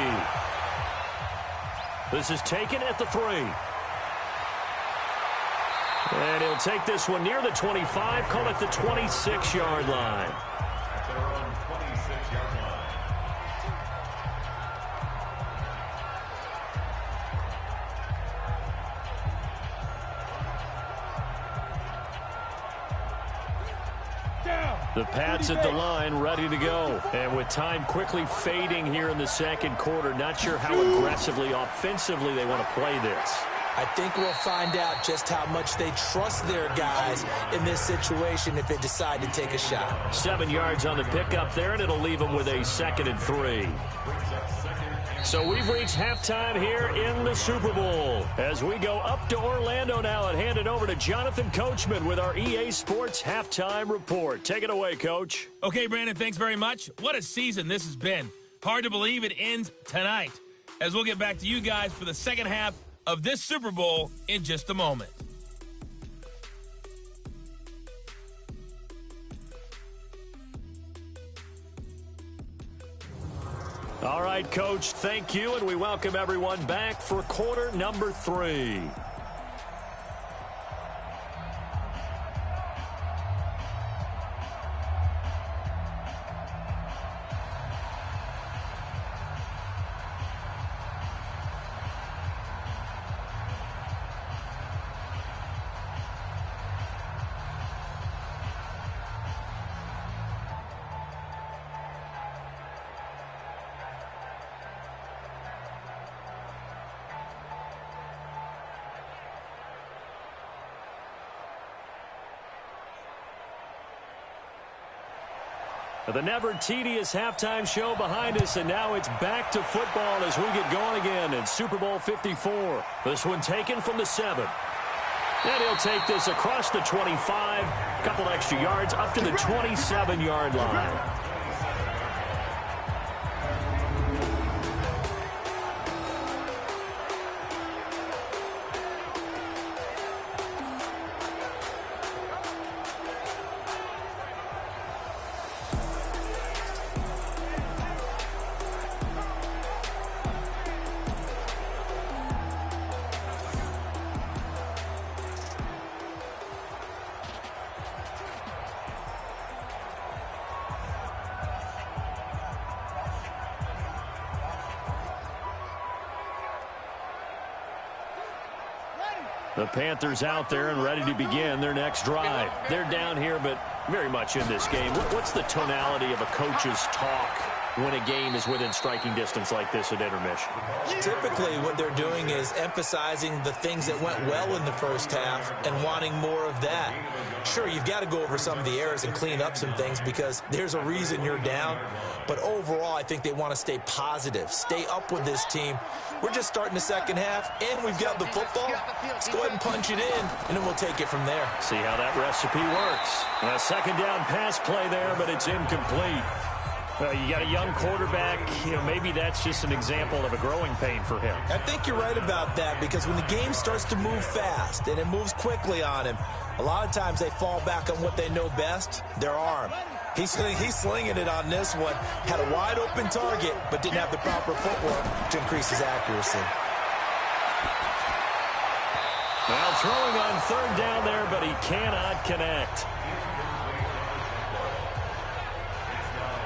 This is taken at the 3. And he'll take this one near the 25, call it the 26-yard line. At their own 26-yard line. The Pats at the line, ready to go. And with time quickly fading here in the 2nd quarter, not sure how aggressively, offensively they want to play this. I think we'll find out just how much they trust their guys in this situation if they decide to take a shot. 7 yards on the pickup there, and it'll leave them with a 2nd and 3. So we've reached halftime here in the Super Bowl. As we go up to Orlando now and hand it over to Jonathan Coachman with our EA Sports Halftime Report. Take it away, Coach. Okay, Brandon, thanks very much. What a season this has been. Hard to believe it ends tonight. As we'll get back to you guys for the second half of this Super Bowl in just a moment. All right, Coach, thank you, and we welcome everyone back for quarter number 3. The never tedious halftime show behind us, and now it's back to football as we get going again in Super Bowl 54. This one taken from the 7. And he'll take this across the 25, a couple extra yards up to the 27-yard line. The Panthers out there and ready to begin their next drive. They're down here, but very much in this game. What's the tonality of a coach's talk when a game is within striking distance like this at intermission? Typically, what they're doing is emphasizing the things that went well in the first half and wanting more of that. Sure, you've got to go over some of the errors and clean up some things because there's a reason you're down. But overall, I think they want to stay positive, stay up with this team. We're just starting the second half, and we've got the football. Let's go ahead and punch it in, and then we'll take it from there. See how that recipe works. A second down pass play there, but it's incomplete. You got a young quarterback. Maybe that's just an example of a growing pain for him. I think you're right about that because when the game starts to move fast and it moves quickly on him, a lot of times they fall back on what they know best, their arm. He's slinging it on this one. Had a wide open target, but didn't have the proper footwork to increase his accuracy. Well, throwing on third down there, but he cannot connect.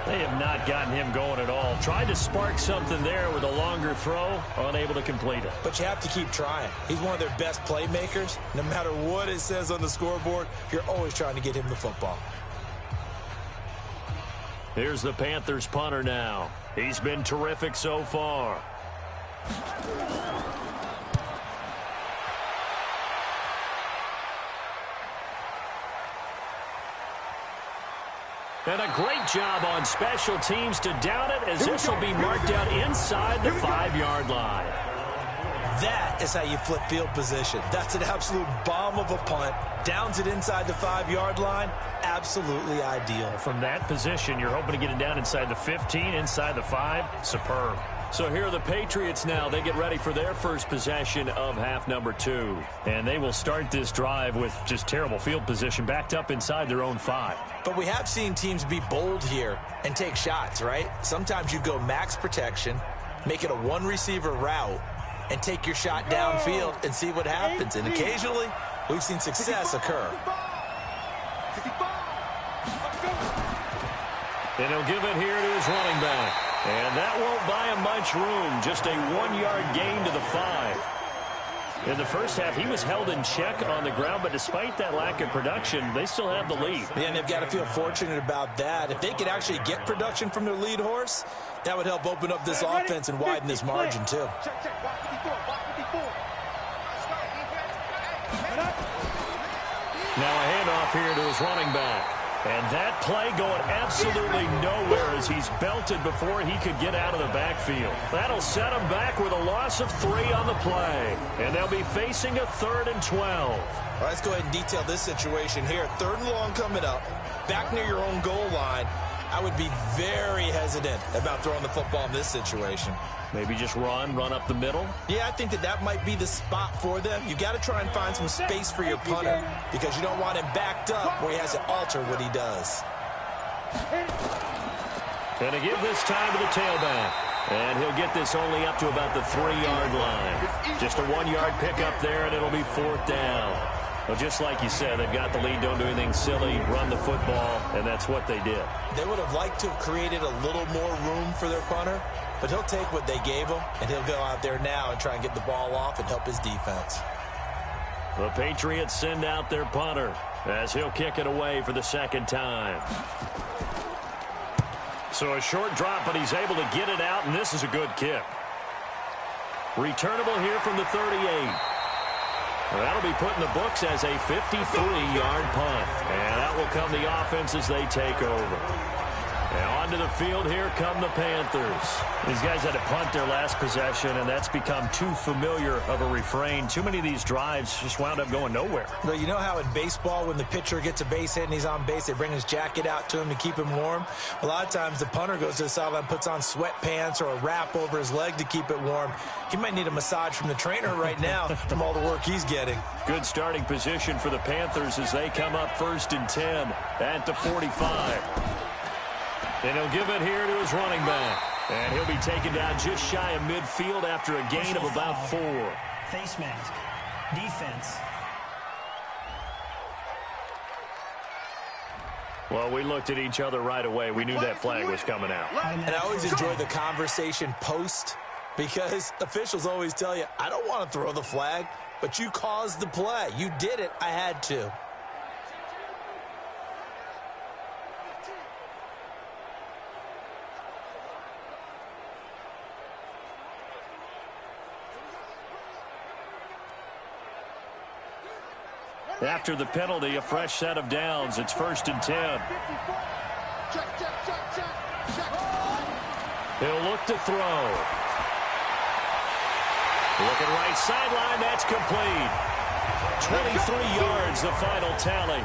They have not gotten him going at all. Tried to spark something there with a longer throw, unable to complete it. But you have to keep trying. He's one of their best playmakers. No matter what it says on the scoreboard, you're always trying to get him the football. Here's the Panthers punter now. He's been terrific so far. And a great job on special teams to down it as this will be marked out inside the 5-yard line. That is how you flip field position. That's an absolute bomb of a punt. Downs it inside the 5-yard line. Absolutely ideal. From that position, you're hoping to get it down inside the 15, inside the 5. Superb. So here are the Patriots now. They get ready for their first possession of half number 2. And they will start this drive with just terrible field position, backed up inside their own 5. But we have seen teams be bold here and take shots, right? Sometimes you go max protection, make it a one-receiver route, and take your shot downfield and see what happens. And occasionally, we've seen success occur. And he'll give it here to his running back. And that won't buy him much room. Just a 1-yard gain to the 5. In the first half, he was held in check on the ground, but despite that lack of production, they still have the lead. Yeah, and they've got to feel fortunate about that. If they could actually get production from their lead horse, that would help open up this offense and widen this margin, too. Now a handoff here to his running back. And that play going absolutely nowhere as he's belted before he could get out of the backfield. That'll set him back with a loss of 3 on the play. And they'll be facing a 3rd and 12. All right, let's go ahead and detail this situation here. 3rd and long coming up, back near your own goal line. I would be very hesitant about throwing the football in this situation. Maybe just run up the middle? Yeah, I think that might be the spot for them. You got to try and find some space for your punter because you don't want him backed up where he has to alter what he does. And to give this time to the tailback. And he'll get this only up to about the 3-yard line. Just a 1-yard pickup there, and it'll be 4th down. Well, just like you said, they've got the lead, don't do anything silly, run the football, and that's what they did. They would have liked to have created a little more room for their punter, but he'll take what they gave him, and he'll go out there now and try and get the ball off and help his defense. The Patriots send out their punter as he'll kick it away for the 2nd time. So a short drop, but he's able to get it out, and this is a good kick. Returnable here from the 38. That'll be put in the books as a 53-yard punt. And out will come the offense as they take over. And onto the field, here come the Panthers. These guys had to punt their last possession, and that's become too familiar of a refrain. Too many of these drives just wound up going nowhere. Well, you know how in baseball, when the pitcher gets a base hit and he's on base, they bring his jacket out to him to keep him warm? A lot of times the punter goes to the sideline, puts on sweatpants or a wrap over his leg to keep it warm. He might need a massage from the trainer right now from all the work he's getting. Good starting position for the Panthers as they come up 1st and 10 at the 45. And he'll give it here to his running back. And he'll be taken down just shy of midfield after a gain of about 4. Face mask. Defense. Well, we looked at each other right away. We knew that flag was coming out. And I always enjoy the conversation post because officials always tell you, I don't want to throw the flag, but you caused the play. You did it. I had to. After the penalty, a fresh set of downs. It's 1st and 10. He'll look to throw. Looking right sideline, that's complete. 23 yards, the final tally.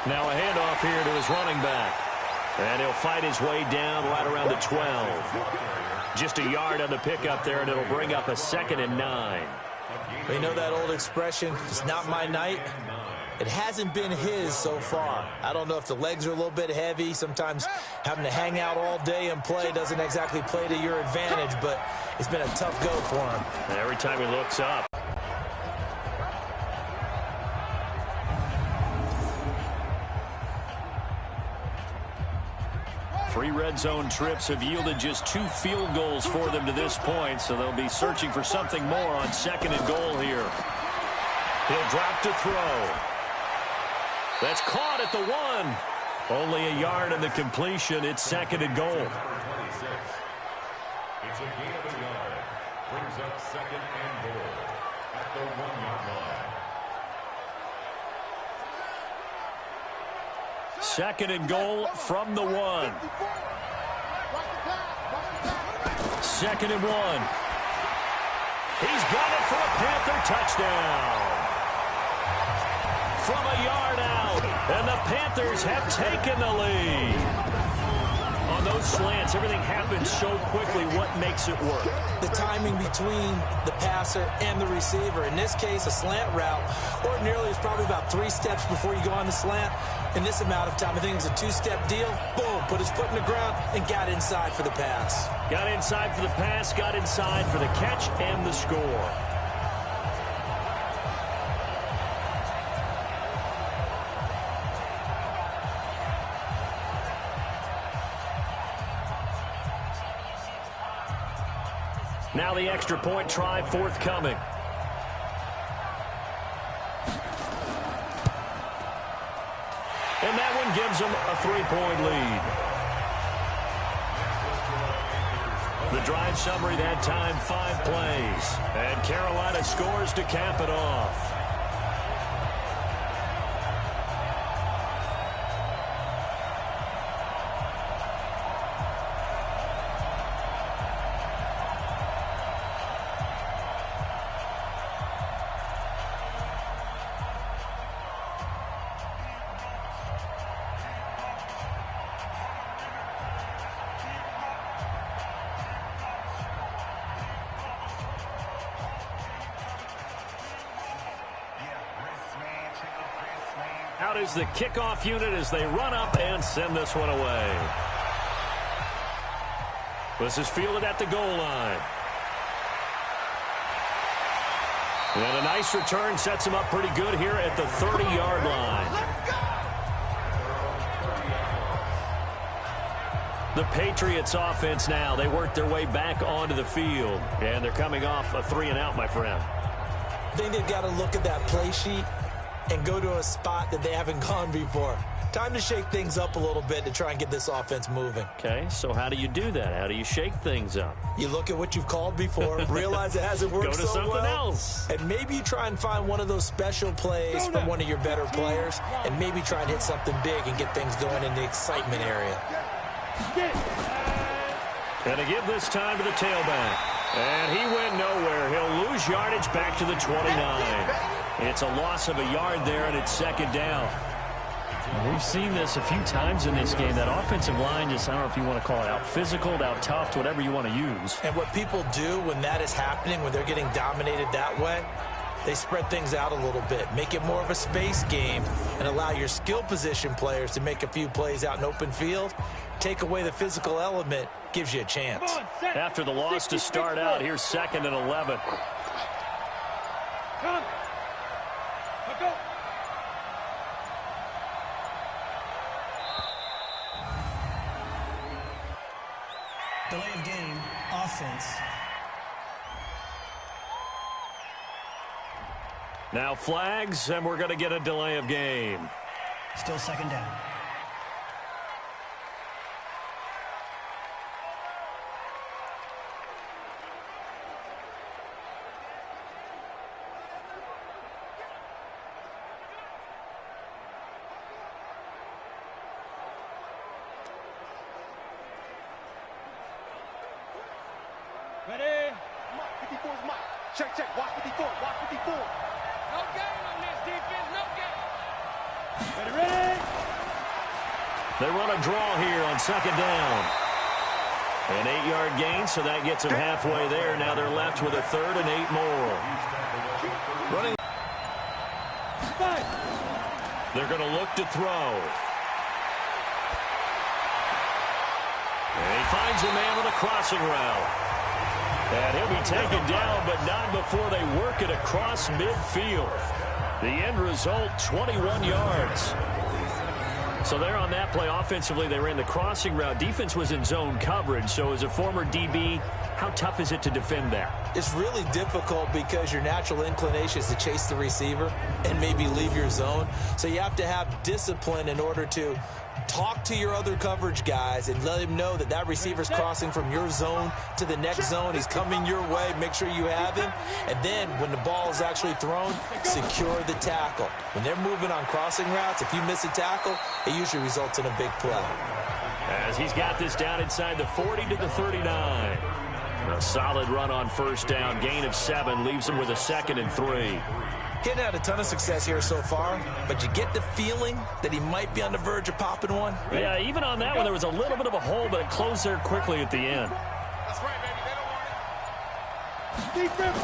Now a handoff here to his running back. And he'll fight his way down right around the 12. Just a yard on the pickup there, and it'll bring up a 2nd and 9. You know that old expression, it's not my night? It hasn't been his so far. I don't know if the legs are a little bit heavy. Sometimes having to hang out all day and play doesn't exactly play to your advantage, but it's been a tough go for him. And every time he looks up. 3 red zone trips have yielded just 2 field goals for them to this point, so they'll be searching for something more on 2nd and goal here. He'll drop to throw. That's caught at the 1. Only a yard in the completion. It's 2nd and goal. It's a gain of a yard. Brings up 2nd and goal at the 1-yard line. 2nd and goal from the 1. 2nd and 1. He's got it for a Panther touchdown. From a yard out, and the Panthers have taken the lead. On those slants, everything happens so quickly. What makes it work? The timing between the passer and the receiver. In this case, a slant route ordinarily is probably about 3 steps before you go on the slant. In this amount of time, I think it was a 2-step deal. Boom, put his foot in the ground and got inside for the pass. Got inside for the pass, got inside for the catch and the score. Now the extra point try forthcoming. And that one gives them a 3-point lead. The drive summary that time, 5 plays. And Carolina scores to cap it off. Out is the kickoff unit as they run up and send this one away. This is fielded at the goal line. And a nice return sets him up pretty good here at the 30-yard line. The Patriots offense now, they work their way back onto the field. And they're coming off a 3-and-out, my friend. I think they've got to look at that play sheet and go to a spot that they haven't gone before. Time to shake things up a little bit to try and get this offense moving. Okay, so how do you do that? How do you shake things up? You look at what you've called before, realize it hasn't worked so well. Go to something else. And maybe you try and find one of those special plays from one of your better players, and maybe try and hit something big and get things going in the excitement area. And to give this time to the tailback. And he went nowhere. He'll lose yardage back to the 29. It's a loss of a yard there, and it's 2nd down. We've seen this a few times in this game. That offensive line just, I don't know if you want to call it out physical, out tough, whatever you want to use. And what people do when that is happening, when they're getting dominated that way, they spread things out a little bit, make it more of a space game, and allow your skill position players to make a few plays out in open field. Take away the physical element, gives you a chance. After the loss to start out, here's 2nd and 11. Come. Let's go. Delay of game, offense. Now flags, and we're going to get a delay of game. Still second down. Ready? Mike, 54 is Mike. Check, check. Watch 54. Watch 54. No game on this defense. No game. Ready, ready? They run a draw here on second down. An 8-yard gain, so that gets them halfway there. Now they're left with a third and 8 more. Running. They're going to look to throw. And he finds a man on a crossing route. And he'll be taken down, but not before they work it across midfield. The end result, 21 yards. So there on that play, offensively, they ran the crossing route. Defense was in zone coverage. So as a former DB, how tough is it to defend that? It's really difficult because your natural inclination is to chase the receiver and maybe leave your zone. So you have to have discipline in order to talk to your other coverage guys and let him know that that receiver's crossing from your zone to the next zone. He's coming your way. Make sure you have him. And then when the ball is actually thrown, secure the tackle. When they're moving on crossing routes, if you miss a tackle, it usually results in a big play. As he's got this down inside the 40 to the 39. A solid run on first down. Gain of 7 leaves him with a 2nd and 3. He hadn't had a ton of success here so far, but you get the feeling that he might be on the verge of popping one. Yeah, even on that one, there was a little bit of a hole, but it closed there quickly at the end. That's right, baby. They don't want it. Defense.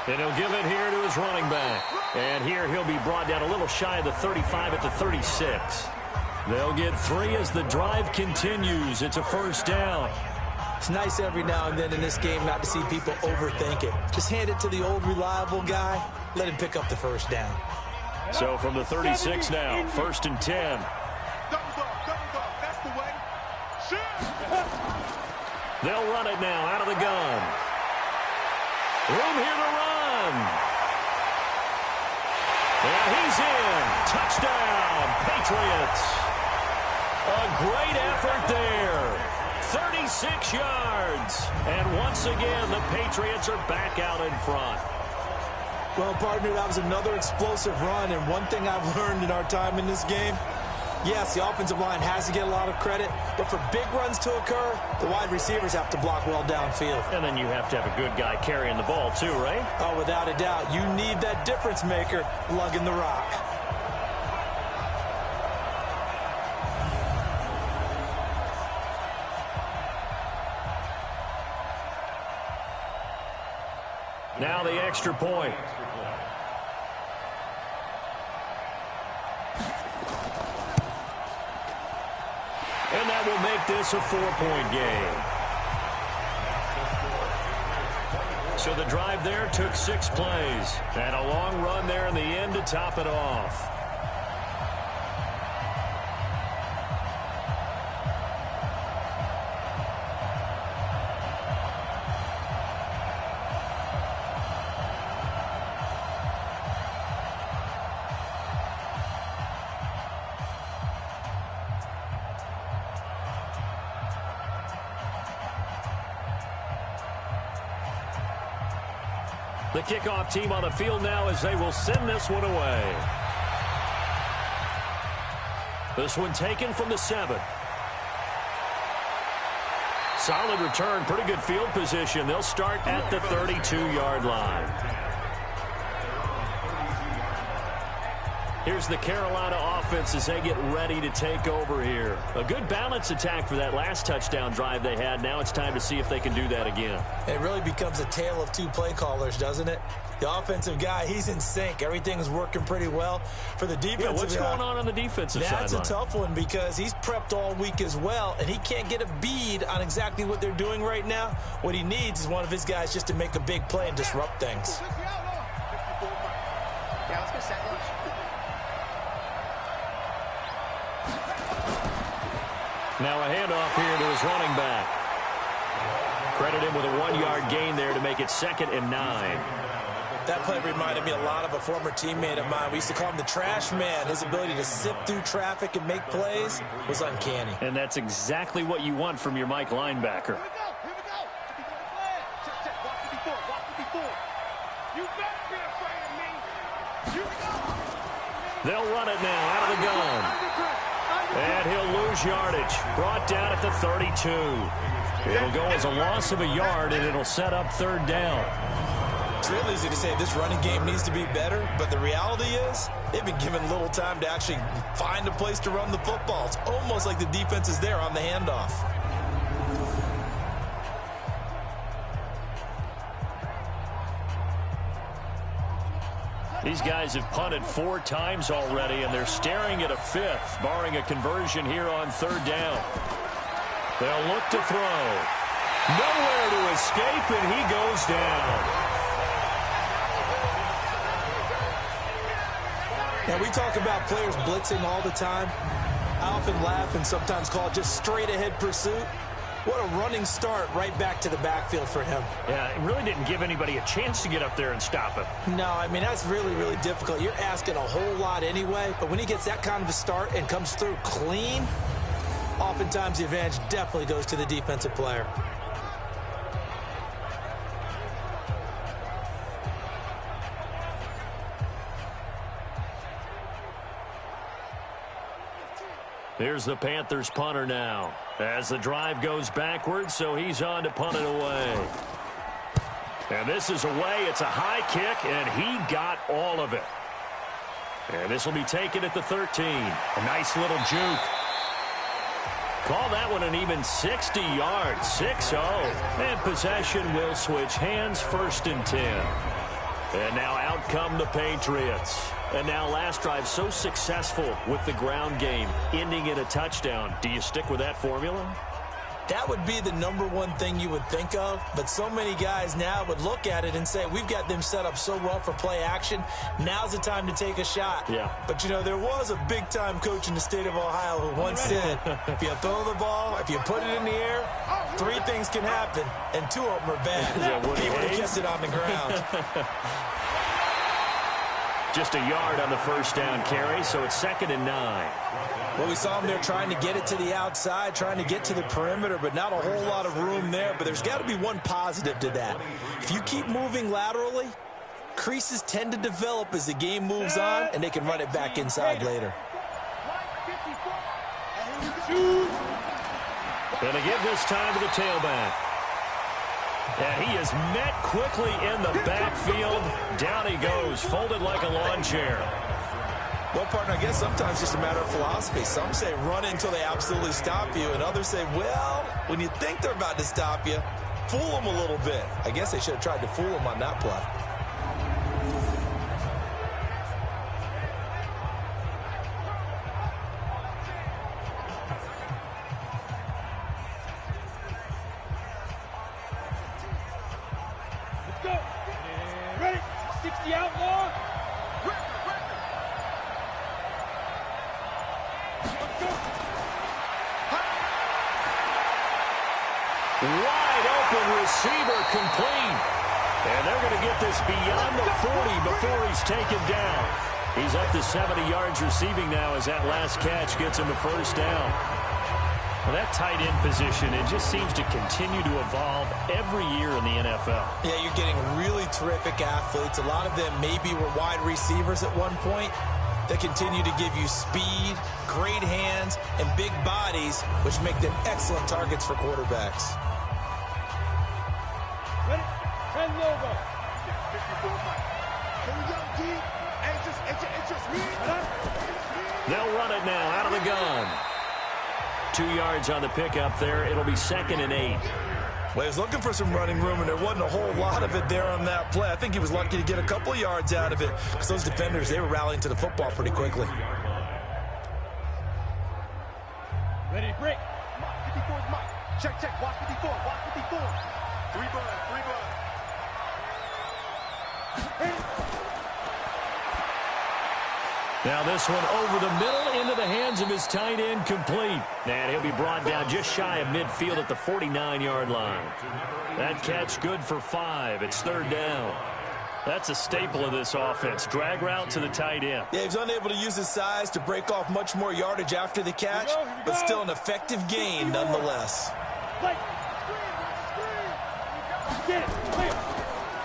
And he'll give it here to his running back. And here he'll be brought down a little shy of the 35 at the 36. They'll get 3 as the drive continues. It's a first down. It's nice every now and then in this game not to see people overthink it. Just hand it to the old reliable guy. Let him pick up the first down. So from the 36 now, 1st and 10. Double dog. That's the way. Shoot. They'll run it now out of the gun. Room here to run. And he's in. Touchdown, Patriots. A great effort there. 36 yards. And once again, the Patriots are back out in front. Well, partner, that was another explosive run. And one thing I've learned in our time in this game, yes, the offensive line has to get a lot of credit, but for big runs to occur, the wide receivers have to block well downfield. And then you have to have a good guy carrying the ball too, right? Oh, without a doubt. You need that difference maker lugging the rock. Now the extra point. And that will make this a 4-point game. So the drive there took 6 plays. And a long run there in the end to top it off. The kickoff team on the field now as they will send this one away. This one taken from the 7. Solid return, pretty good field position. They'll start at the 32-yard line. Here's the Carolina offense as they get ready to take over here. A good balance attack for that last touchdown drive they had. Now it's time to see if they can do that again. It really becomes a tale of 2 play callers, doesn't it? The offensive guy, he's in sync. Everything's working pretty well. For the defensive guy, what's going on the defensive side? That's a tough one because he's prepped all week as well, and he can't get a bead on exactly what they're doing right now. What he needs is one of his guys just to make a big play and disrupt things. Now a handoff here to his running back. Credit him with a 1-yard gain there to make it 2nd and 9. That play reminded me a lot of a former teammate of mine. We used to call him the trash man. His ability to sift through traffic and make plays was uncanny. And that's exactly what you want from your Mike linebacker. Here we go. Check, check. Watch the before. Watch the before. You better be afraid of me. Here we go. They'll run it now out of the gun. And he'll lose yardage. Brought down at the 32. It'll go as a loss of a yard, and it'll set up 3rd down. It's real easy to say this running game needs to be better, but the reality is they've been given little time to actually find a place to run the football. It's almost like the defense is there on the handoff. These guys have punted 4 times already, and they're staring at a 5th, barring a conversion here on 3rd down. They'll look to throw. Nowhere to escape, and he goes down. Now, we talk about players blitzing all the time. I often laugh and sometimes call it just straight-ahead pursuit. What a running start right back to the backfield for him. Yeah, it really didn't give anybody a chance to get up there and stop him. No, I mean, that's really, really difficult. You're asking a whole lot anyway, but when he gets that kind of a start and comes through clean, oftentimes the advantage definitely goes to the defensive player. Here's the Panthers punter now as the drive goes backwards, so he's on to punt it away. And this is away. It's a high kick, and he got all of it. And this will be taken at the 13. A nice little juke. Call that one an even 60 yards, 6-0. And possession will switch hands, 1st and 10. And now out come the Patriots. And now last drive so successful with the ground game, ending in a touchdown. Do you stick with that formula? That would be the #1 thing you would think of, but so many guys now would look at it and say, we've got them set up so well for play action, now's the time to take a shot. Yeah. But, you know, there was a big-time coach in the state of Ohio who once said, if you throw the ball, if you put it in the air, 3 things can happen, and 2 of them are bad. He would have kept it on the ground. Just a yard on the 1st down carry, so it's 2nd and 9. Well, we saw him there trying to get it to the outside, trying to get to the perimeter, but not a whole lot of room there. But there's got to be one positive to that. If you keep moving laterally, creases tend to develop as the game moves on, and they can run it back inside later. Gonna give this time to the tailback. And he is met quickly in the backfield. Down he goes, folded like a lawn chair. Well, partner, I guess sometimes it's just a matter of philosophy. Some say run until they absolutely stop you, and others say, well, when you think they're about to stop you, fool them a little bit. I guess they should have tried to fool them on that play. Let's go. Ready? 60 outlaw. Wide open receiver complete. And they're going to get this beyond the 40 before he's taken down. He's up to 70 yards receiving now as that last catch gets him a 1st down. Well, that tight end position, it just seems to continue to evolve every year in the NFL. Yeah, you're getting really terrific athletes. A lot of them maybe were wide receivers at one point. They continue to give you speed, great hands, and big bodies, which make them excellent targets for quarterbacks. Ready? 10 logo. They'll run it now out of the gun. 2 yards on the pickup there. It'll be 2nd and 8. Well, he was looking for some running room, and there wasn't a whole lot of it there on that play. I think he was lucky to get a couple of yards out of it because those defenders, they were rallying to the football pretty quickly. Ready to break. 54 is Mike. Check, check. Watch 54. Watch 54. 3 bud. 3 bud. Now this one over the middle into the hands of his tight end, complete. And he'll be brought down just shy of midfield at the 49-yard line. That catch good for 5. It's third down. That's a staple of this offense. Drag route to the tight end. Yeah, he's unable to use his size to break off much more yardage after the catch, but still an effective gain nonetheless.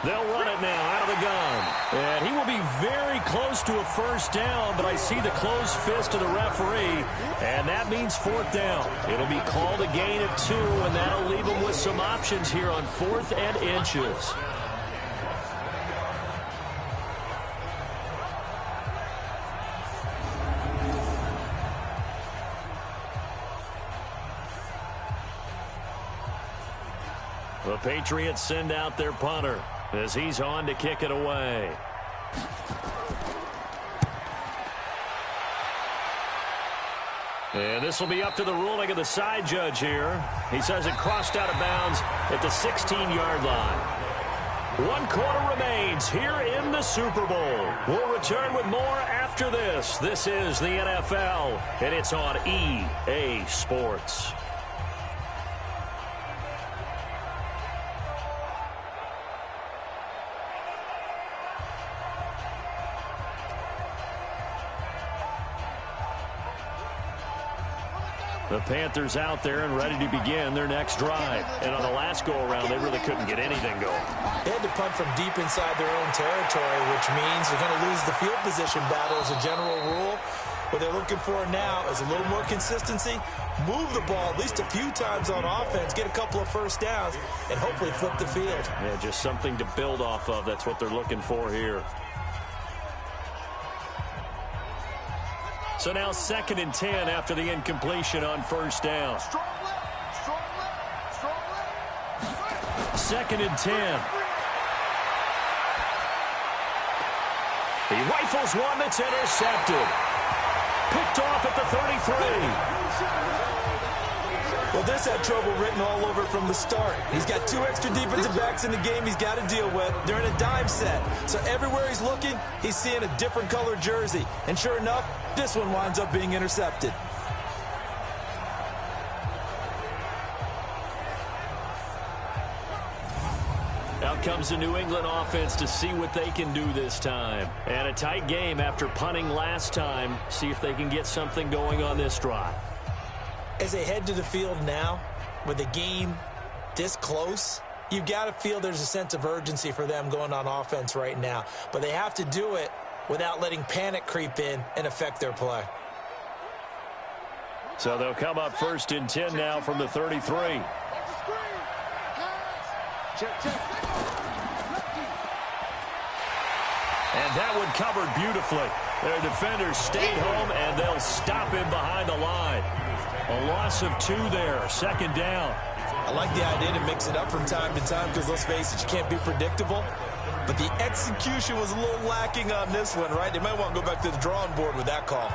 They'll run it now out of the gun. And he will be very close to a first down, but I see the closed fist of the referee, and that means fourth down. It'll be called a gain of 2, and that'll leave him with some options here on 4th and inches. The Patriots send out their punter as he's on to kick it away. And this will be up to the ruling of the side judge here. He says it crossed out of bounds at the 16-yard line. 1 quarter remains here in the Super Bowl. We'll return with more after this. This is the NFL, and it's on EA Sports. The Panthers out there and ready to begin their next drive. And on the last go-around, they really couldn't get anything going. They had to punt from deep inside their own territory, which means they're going to lose the field position battle as a general rule. What they're looking for now is a little more consistency, move the ball at least a few times on offense, get a couple of first downs, and hopefully flip the field. Yeah, just something to build off of. That's what they're looking for here. So now 2nd and 10 after the incompletion on first down. 2nd and 10. He rifles one that's intercepted. Picked off at the 33. Well, this had trouble written all over from the start. He's got 2 extra defensive backs in the game he's got to deal with. They're in a dime set. So everywhere he's looking, he's seeing a different color jersey. And sure enough, this one winds up being intercepted. Out comes the New England offense to see what they can do this time. And a tight game after punting last time. See if they can get something going on this drive. As they head to the field now, with the game this close, you've got to feel there's a sense of urgency for them going on offense right now. But they have to do it without letting panic creep in and affect their play. So they'll come up 1st and 10 now from the 33. Check. And that one covered beautifully. Their defenders stayed home, and they'll stop him behind the line. A loss of 2 there, 2nd down. I like the idea to mix it up from time to time because, let's face it, you can't be predictable. But the execution was a little lacking on this one, right? They might want to go back to the drawing board with that call.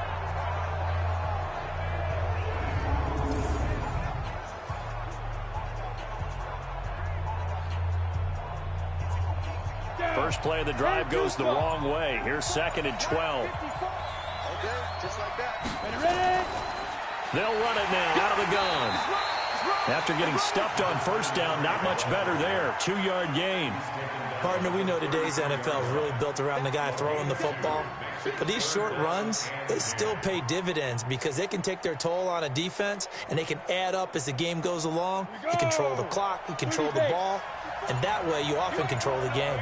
First play of the drive goes the wrong way. Here's 2nd and 12. Okay, just like that. They'll run it now out of the gun. After getting stuffed on first down, not much better there. 2-yard gain. Partner, we know today's NFL is really built around the guy throwing the football. But these short runs, they still pay dividends because they can take their toll on a defense and they can add up as the game goes along. You control the clock, you control the ball, and that way you often control the game.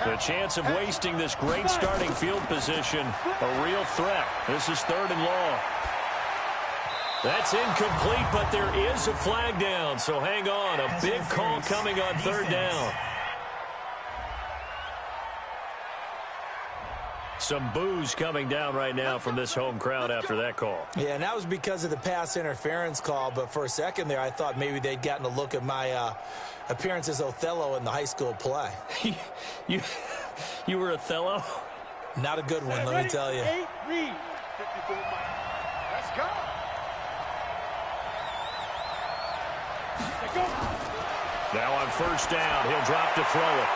The chance of wasting this great starting field position, a real threat. This is 3rd and long. That's incomplete, but there is a flag down, so hang on. A big call coming on 3rd down. Some boos coming down right now from this home crowd after that call. Yeah, and that was because of the pass interference call, but for a second there I thought maybe they'd gotten a look at my appearance as Othello in the high school play. You were Othello? Not a good one, let me tell you. 54 miles. Let's go. Now on first down, he'll drop to throw it.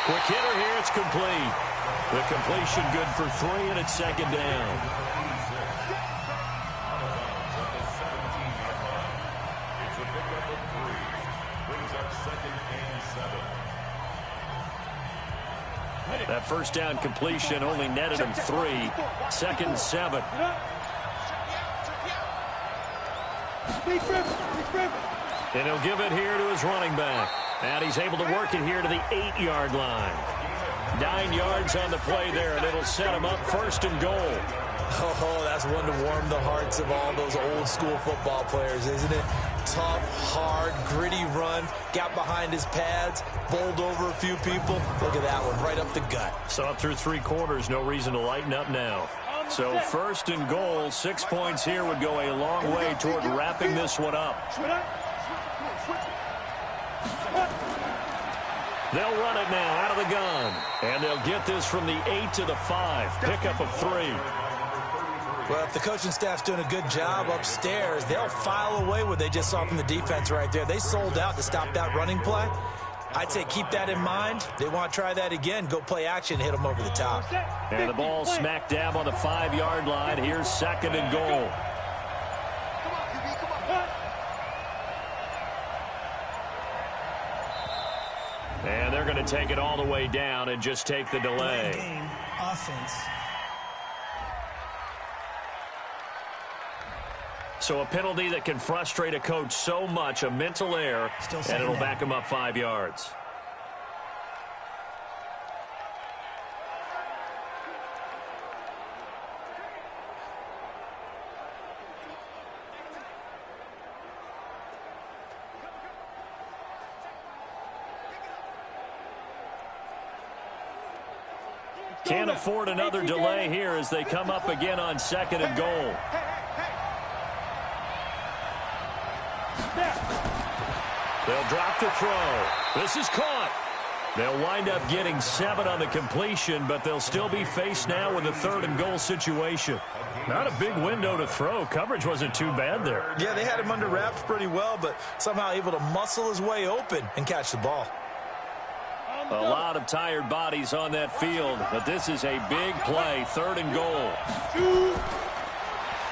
Quick hitter here, it's complete. The completion good for 3, and it's second down. That first down completion only netted him 3. Second 7. And he'll give it here to his running back. And he's able to work it here to the 8-yard line. 9 yards on the play there, and it'll set him up first and goal. Oh, that's one to warm the hearts of all those old-school football players, isn't it? Tough, hard, gritty run. Got behind his pads, bowled over a few people. Look at that one, right up the gut. Saw it through 3 quarters. No reason to lighten up now. So first and goal, 6 points here would go a long way toward wrapping this one up. They'll run it now out of the gun. And they'll get this from the 8 to the 5. Pickup of 3. Well, if the coaching staff's doing a good job upstairs, they'll file away what they just saw from the defense right there. They sold out to stop that running play. I'd say keep that in mind. They want to try that again. Go play action, hit them over the top. And the ball smack dab on the 5-yard line. Here's second and goal. And they're going to take it all the way down and just take the delay. Game, offense. So a penalty that can frustrate a coach so much, a mental error, and it'll back him up 5 yards. Can't afford another delay here as they come up again on second and goal. They'll drop the throw. This is caught. They'll wind up getting 7 on the completion, but they'll still be faced now with a third and goal situation. Not a big window to throw. Coverage wasn't too bad there. Yeah, they had him under wraps pretty well, but somehow able to muscle his way open and catch the ball. A lot of tired bodies on that field, but this is a big play, third and goal.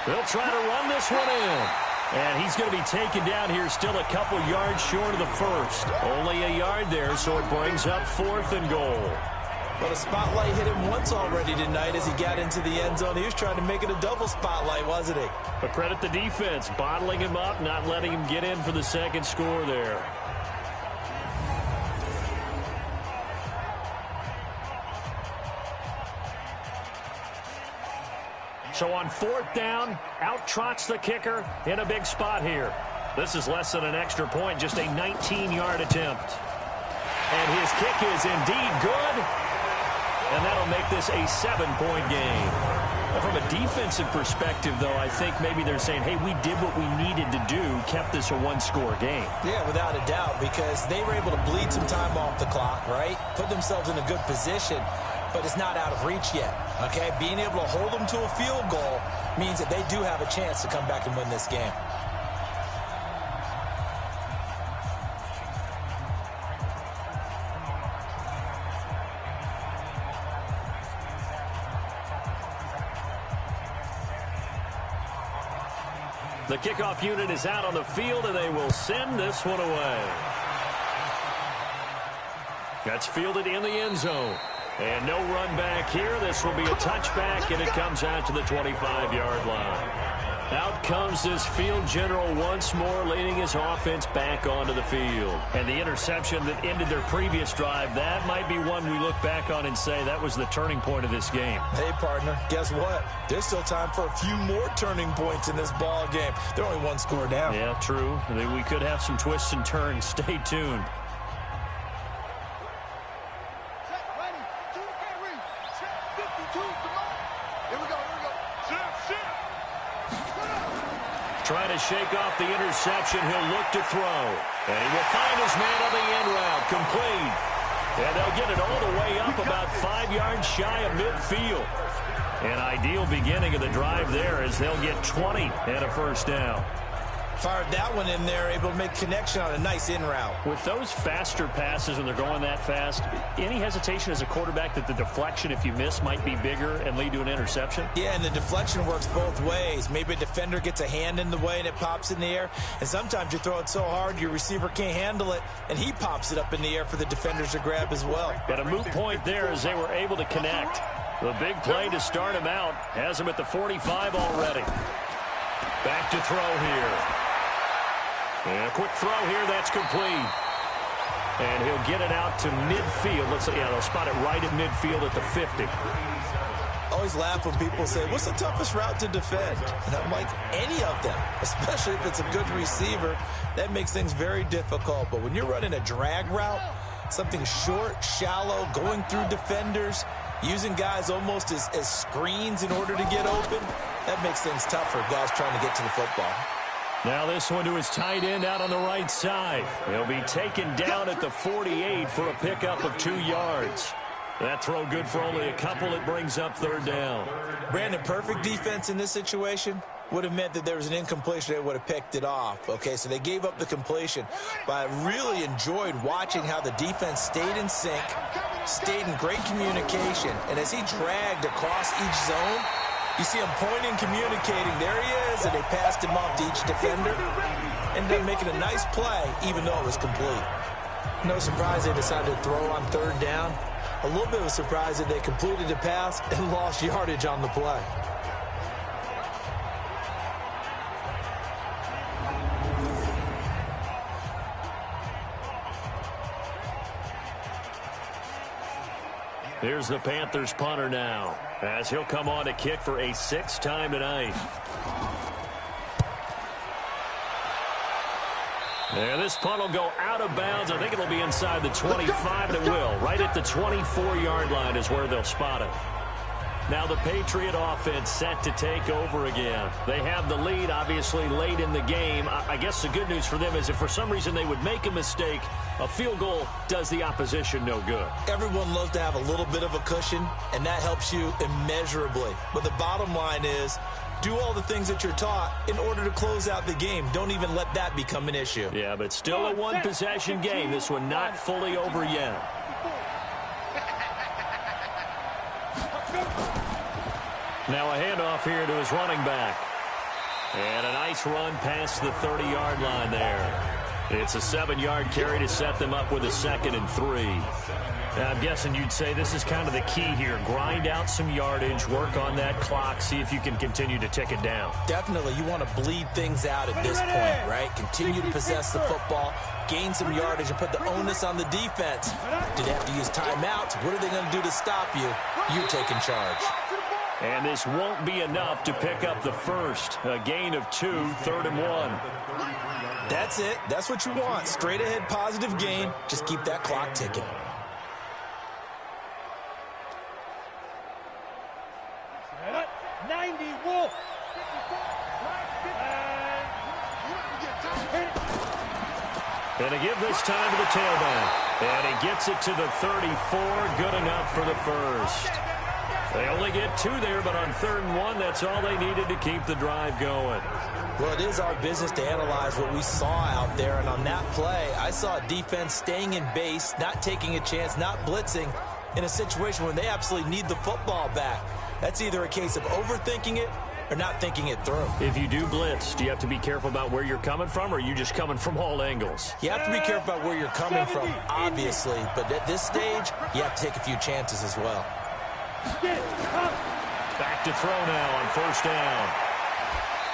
They'll try to run this one in. And he's going to be taken down here still a couple yards short of the first. Only a yard there, so it brings up fourth and goal. Well, the spotlight hit him once already tonight as he got into the end zone. He was trying to make it a double spotlight, wasn't he? But credit the defense, bottling him up, not letting him get in for the second score there. So on fourth down, out trots the kicker in a big spot here. This is less than an extra point, just a 19-yard attempt. And his kick is indeed good. And that'll make this a 7-point game. Well, from a defensive perspective, though, I think maybe they're saying, hey, we did what we needed to do, kept this a one-score game. Yeah, without a doubt, because they were able to bleed some time off the clock, right? Put themselves in a good position. But it's not out of reach yet, okay? Being able to hold them to a field goal means that they do have a chance to come back and win this game. The kickoff unit is out on the field, and they will send this one away. That's fielded in the end zone. And no run back here. This will be a touchback, and it comes out to the 25-yard line. Out comes this field general once more, leading his offense back onto the field. And the interception that ended their previous drive, that might be one we look back on and say that was the turning point of this game. Hey, partner, guess what? There's still time for a few more turning points in this ball game. They're only one score down. Yeah, true. We could have some twists and turns. Stay tuned. Trying to shake off the interception. He'll look to throw. And he will find his man on the end route. Complete. And they'll get it all the way up about 5 yards shy of midfield. An ideal beginning of the drive there as they'll get 20 and a first down. Fired that one in there, able to make connection on a nice in route. With those faster passes when they're going that fast, any hesitation as a quarterback that the deflection, if you miss, might be bigger and lead to an interception? Yeah, and the deflection works both ways. Maybe a defender gets a hand in the way and it pops in the air. And sometimes you throw it so hard your receiver can't handle it, and he pops it up in the air for the defenders to grab as well. But a moot point there as they were able to connect. The big play to start him out has him at the 45 already. Back to throw here. And a quick throw here, that's complete. And he'll get it out to midfield. They'll spot it right at midfield at the 50. Always laugh when people say, what's the toughest route to defend? And I'm like, any of them, especially if it's a good receiver. That makes things very difficult. But when you're running a drag route, something short, shallow, going through defenders, using guys almost as screens in order to get open, that makes things tough for guys trying to get to the football. Now this one to his tight end out on the right side. He'll be taken down at the 48 for a pickup of 2 yards. That throw good for only a couple. It brings up third down. Brandon, perfect defense in this situation would have meant that there was an incompletion. They would have picked it off. Okay, so they gave up the completion. But I really enjoyed watching how the defense stayed in sync, stayed in great communication. And as he dragged across each zone, you see him pointing, communicating. There he is, and they passed him off to each defender. Ended up making a nice play, even though it was complete. No surprise they decided to throw on third down. A little bit of a surprise that they completed the pass and lost yardage on the play. Here's the Panthers punter now, as he'll come on to kick for a 6th time tonight. And this punt will go out of bounds. I think it'll be inside the 25, and it will. Right at the 24-yard line is where they'll spot it. Now the Patriot offense set to take over again. They have the lead, obviously, late in the game. I guess the good news for them is if for some reason they would make a mistake, a field goal does the opposition no good. Everyone loves to have a little bit of a cushion, and that helps you immeasurably. But the bottom line is, do all the things that you're taught in order to close out the game. Don't even let that become an issue. Yeah, but still a one-possession game. This one not fully over yet. Now a handoff here to his running back. And a nice run past the 30-yard line there. It's a 7-yard carry to set them up with a 2nd and 3. Now, I'm guessing you'd say this is kind of the key here. Grind out some yardage, work on that clock, see if you can continue to tick it down. Definitely. You want to bleed things out at this point, right? Continue to possess the football, gain some yardage, and put the onus on the defense. Do they have to use timeouts? What are they going to do to stop you? You taking charge. And this won't be enough to pick up the first. A gain of 2, 3rd and 1. That's it. That's what you want. Straight ahead, positive gain. Just keep that clock ticking. And a give this time to the tailback. And he gets it to the 34. Good enough for the first. They only get 2 there, but on 3rd and 1, that's all they needed to keep the drive going. Well, it is our business to analyze what we saw out there, and on that play, I saw a defense staying in base, not taking a chance, not blitzing, in a situation where they absolutely need the football back. That's either a case of overthinking it or not thinking it through. If you do blitz, do you have to be careful about where you're coming from, or are you just coming from all angles? You have to be careful about where you're coming from, obviously, but at this stage, you have to take a few chances as well. Back to throw now on 1st down.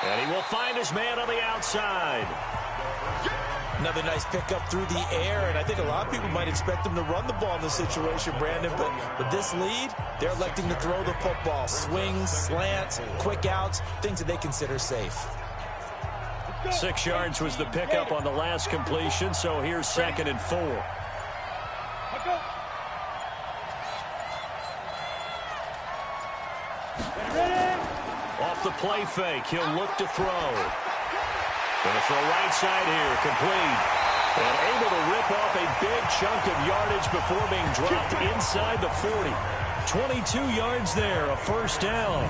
And he will find his man on the outside. Another nice pickup through the air, and I think a lot of people might expect them to run the ball in this situation, Brandon, but with this lead, they're electing to throw the football. Swings, slants, quick outs, things that they consider safe. 6 yards was the pickup on the last completion, so here's 2nd and 4. Off the play fake, he'll look to throw. Going to throw right side here, complete. And able to rip off a big chunk of yardage before being dropped inside the 40. 22 yards there, a first down.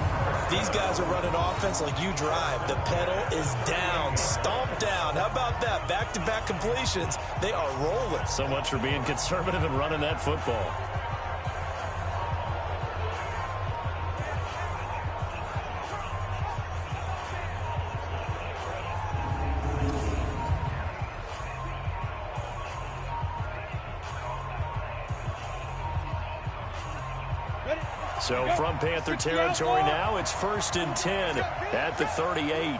These guys are running offense like you drive. The pedal is down, stomped down. How about that? Back-to-back completions. They are rolling. So much for being conservative and running that football. So from Panther territory now, it's 1st and 10 at the 38.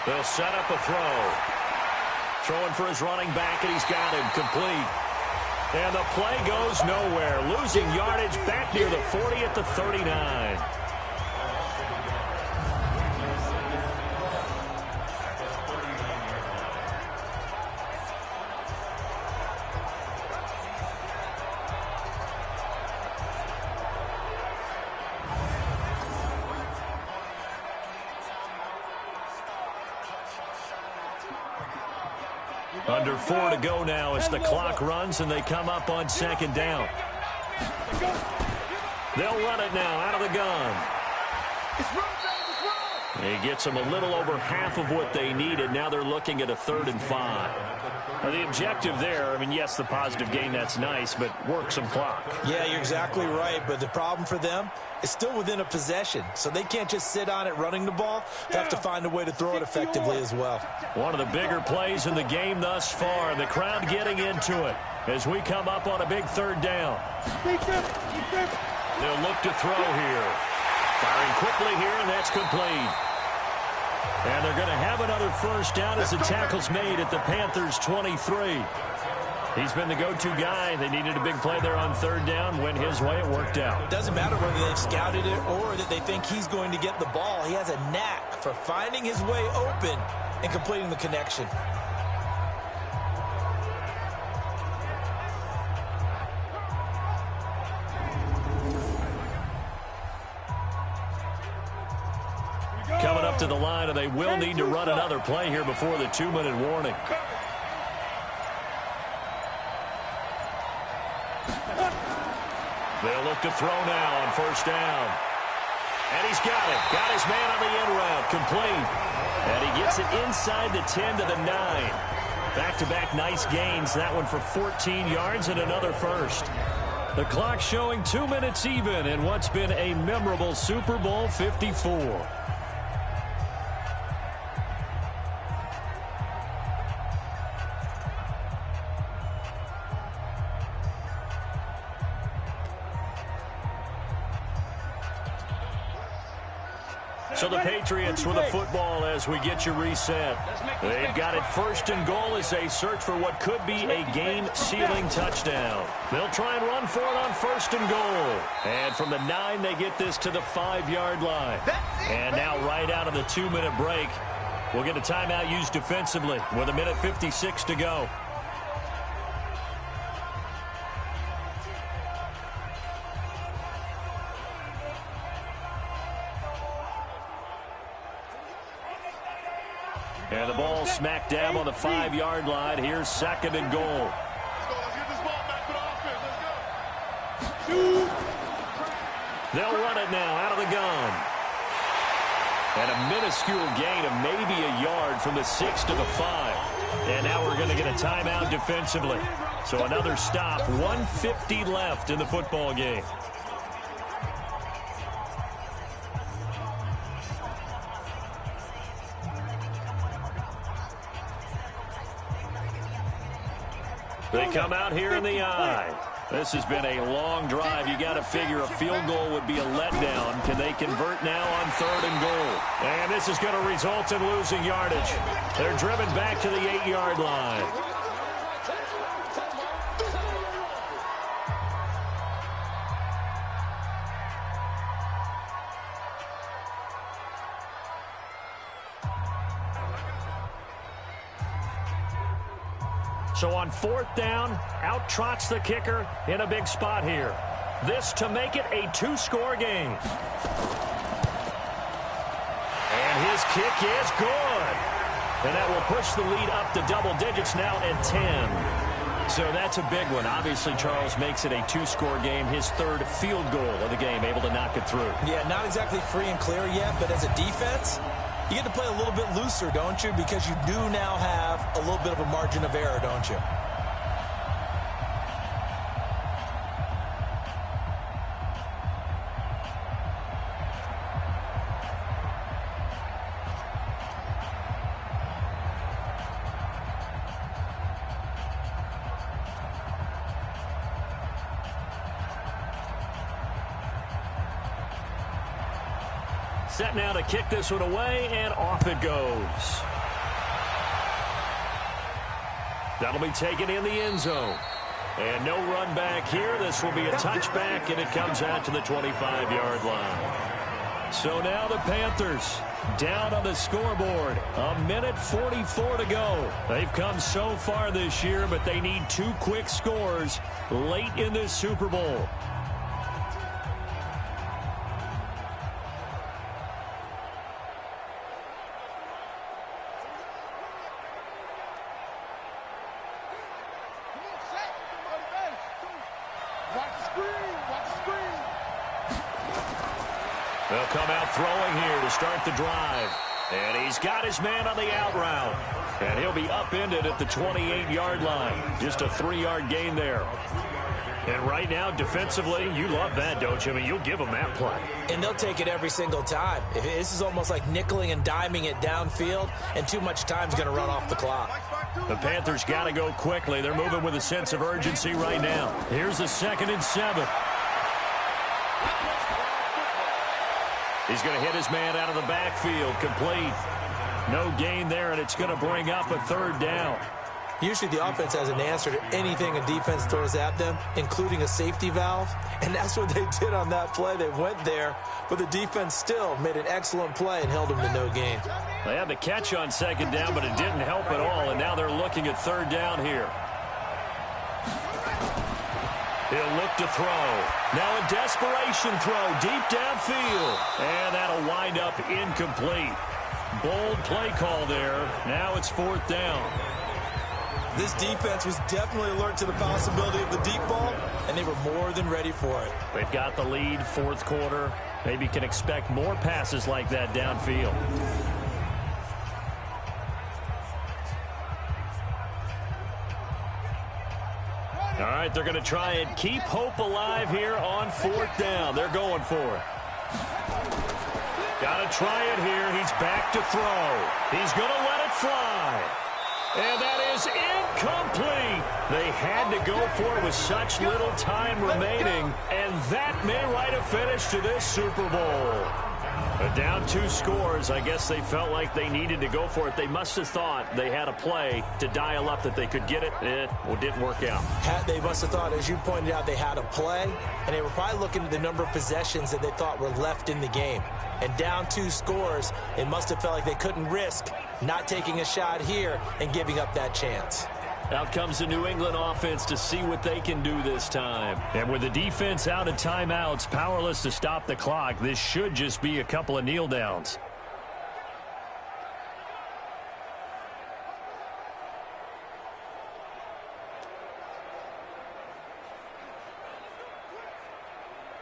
They'll set up a throw. Throwing for his running back, and he's got him complete. And the play goes nowhere. Losing yardage back near the 40 at the 39. Under 4 to go now as the clock runs and they come up on 2nd down. They'll run it now out of the gun. He gets them a little over half of what they needed. Now they're looking at a 3rd and 5. Now the objective there, I mean, yes, the positive gain, that's nice, but work some clock. Yeah, you're exactly right, but the problem for them is still within a possession, so they can't just sit on it running the ball. They have to find a way to throw it effectively as well. One of the bigger plays in the game thus far, and the crowd getting into it as we come up on a big 3rd down. They'll look to throw here. Firing quickly here, and that's complete. And they're going to have another first down as the tackle's made at the Panthers' 23. He's been the go-to guy. They needed a big play there on 3rd down. Went his way. It worked out. It doesn't matter whether they've scouted it or that they think he's going to get the ball. He has a knack for finding his way open and completing the connection. Coming up to the line, and they will need to run another play here before the 2-minute warning. They'll look to throw now on 1st down. And he's got it. Got his man on the in route. Complete. And he gets it inside the 10 to the 9. Back-to-back nice gains. That one for 14 yards and another first. The clock showing 2 minutes even in what's been a memorable Super Bowl 54. So the Patriots with the football as we get you reset. They've got it 1st and goal as they search for what could be a game-sealing touchdown. They'll try and run for it on 1st and goal. And from the 9, they get this to the 5-yard line. And now right out of the 2-minute break, we'll get a timeout used defensively with 1:56 to go. And the ball smack dab on the 5-yard line. Here's 2nd and goal. Let's get this ball back for the offense. Let's go. They'll run it now out of the gun. And a minuscule gain of maybe a yard from the 6 to the 5. And now we're going to get a timeout defensively. So another stop. 1:50 left in the football game. They come out here in the eye. This has been a long drive. You got to figure a field goal would be a letdown. Can they convert now on 3rd and goal? And this is going to result in losing yardage. They're driven back to the 8-yard line. So on 4th down, out trots the kicker in a big spot here. This to make it a 2-score game. And his kick is good. And that will push the lead up to double digits now at 10. So that's a big one. Obviously, Charles makes it a 2-score game. His third field goal of the game, able to knock it through. Yeah, not exactly free and clear yet, but as a defense, you get to play a little bit looser, don't you? Because you do now have a little bit of a margin of error, don't you? Set now to kick this one away, and off it goes. That'll be taken in the end zone. And no run back here. This will be a touchback, and it comes out to the 25-yard line. So now the Panthers down on the scoreboard. 1:44 to go. They've come so far this year, but they need 2 quick scores late in this Super Bowl. They'll come out throwing here to start the drive. And he's got his man on the out route. And he'll be upended at the 28-yard line. Just a 3-yard gain there. And right now, defensively, you love that, don't you? I mean, you'll give them that play. And they'll take it every single time. This is almost like nickeling and diming it downfield, and too much time's going to run off the clock. The Panthers got to go quickly. They're moving with a sense of urgency right now. Here's a 2nd and 7. He's going to hit his man out of the backfield, complete. No gain there, and it's going to bring up a 3rd down. Usually the offense has an answer to anything a defense throws at them, including a safety valve, and that's what they did on that play. They went there, but the defense still made an excellent play and held them to no gain. They had the catch on 2nd down, but it didn't help at all, and now they're looking at 3rd down here. He'll look to throw. Now a desperation throw deep downfield. And that'll wind up incomplete. Bold play call there. Now it's 4th down. This defense was definitely alert to the possibility of the deep ball, and they were more than ready for it. They've got the lead, 4th quarter. Maybe can expect more passes like that downfield. All right, they're going to try and keep hope alive here on 4th down. They're going for it. Got to try it here. He's back to throw. He's going to let it fly. And that is incomplete. They had to go for it with such little time remaining. And that may write a finish to this Super Bowl. But down 2 scores, I guess they felt like they needed to go for it. They must have thought they had a play to dial up that they could get it. It didn't work out. They must have thought, as you pointed out, they had a play, and they were probably looking at the number of possessions that they thought were left in the game. And down 2 scores, it must have felt like they couldn't risk not taking a shot here and giving up that chance. Out comes the New England offense to see what they can do this time. And with the defense out of timeouts, powerless to stop the clock, this should just be a couple of kneel downs.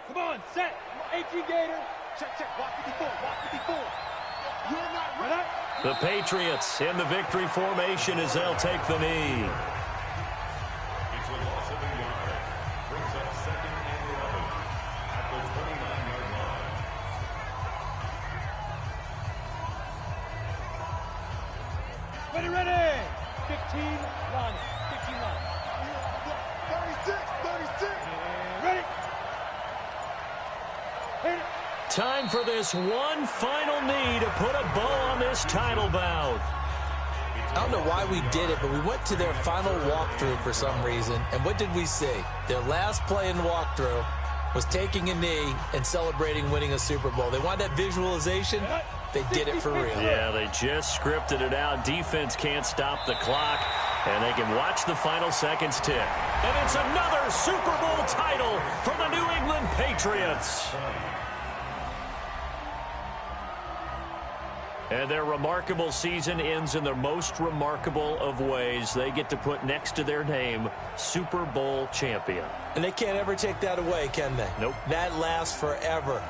Come on, set. 18 Gator. Check. Walk 54. Walk 54. You're not ready. The Patriots in the victory formation as they'll take the knee. It's a loss of a yard. Brings up 2nd and 11 at the 29-yard line. Ready. 15 line. 15 line. 36. Ready. Hit it. Time for this one final knee to put a bow on this title bout. I don't know why we did it, but we went to their final walkthrough for some reason. And what did we see? Their last play in walkthrough was taking a knee and celebrating winning a Super Bowl. They wanted that visualization. They did it for real. Yeah, they just scripted it out. Defense can't stop the clock, and they can watch the final seconds tick. And it's another Super Bowl title for the New England Patriots. And their remarkable season ends in the most remarkable of ways. They get to put next to their name, Super Bowl champion. And they can't ever take that away, can they? Nope. That lasts forever.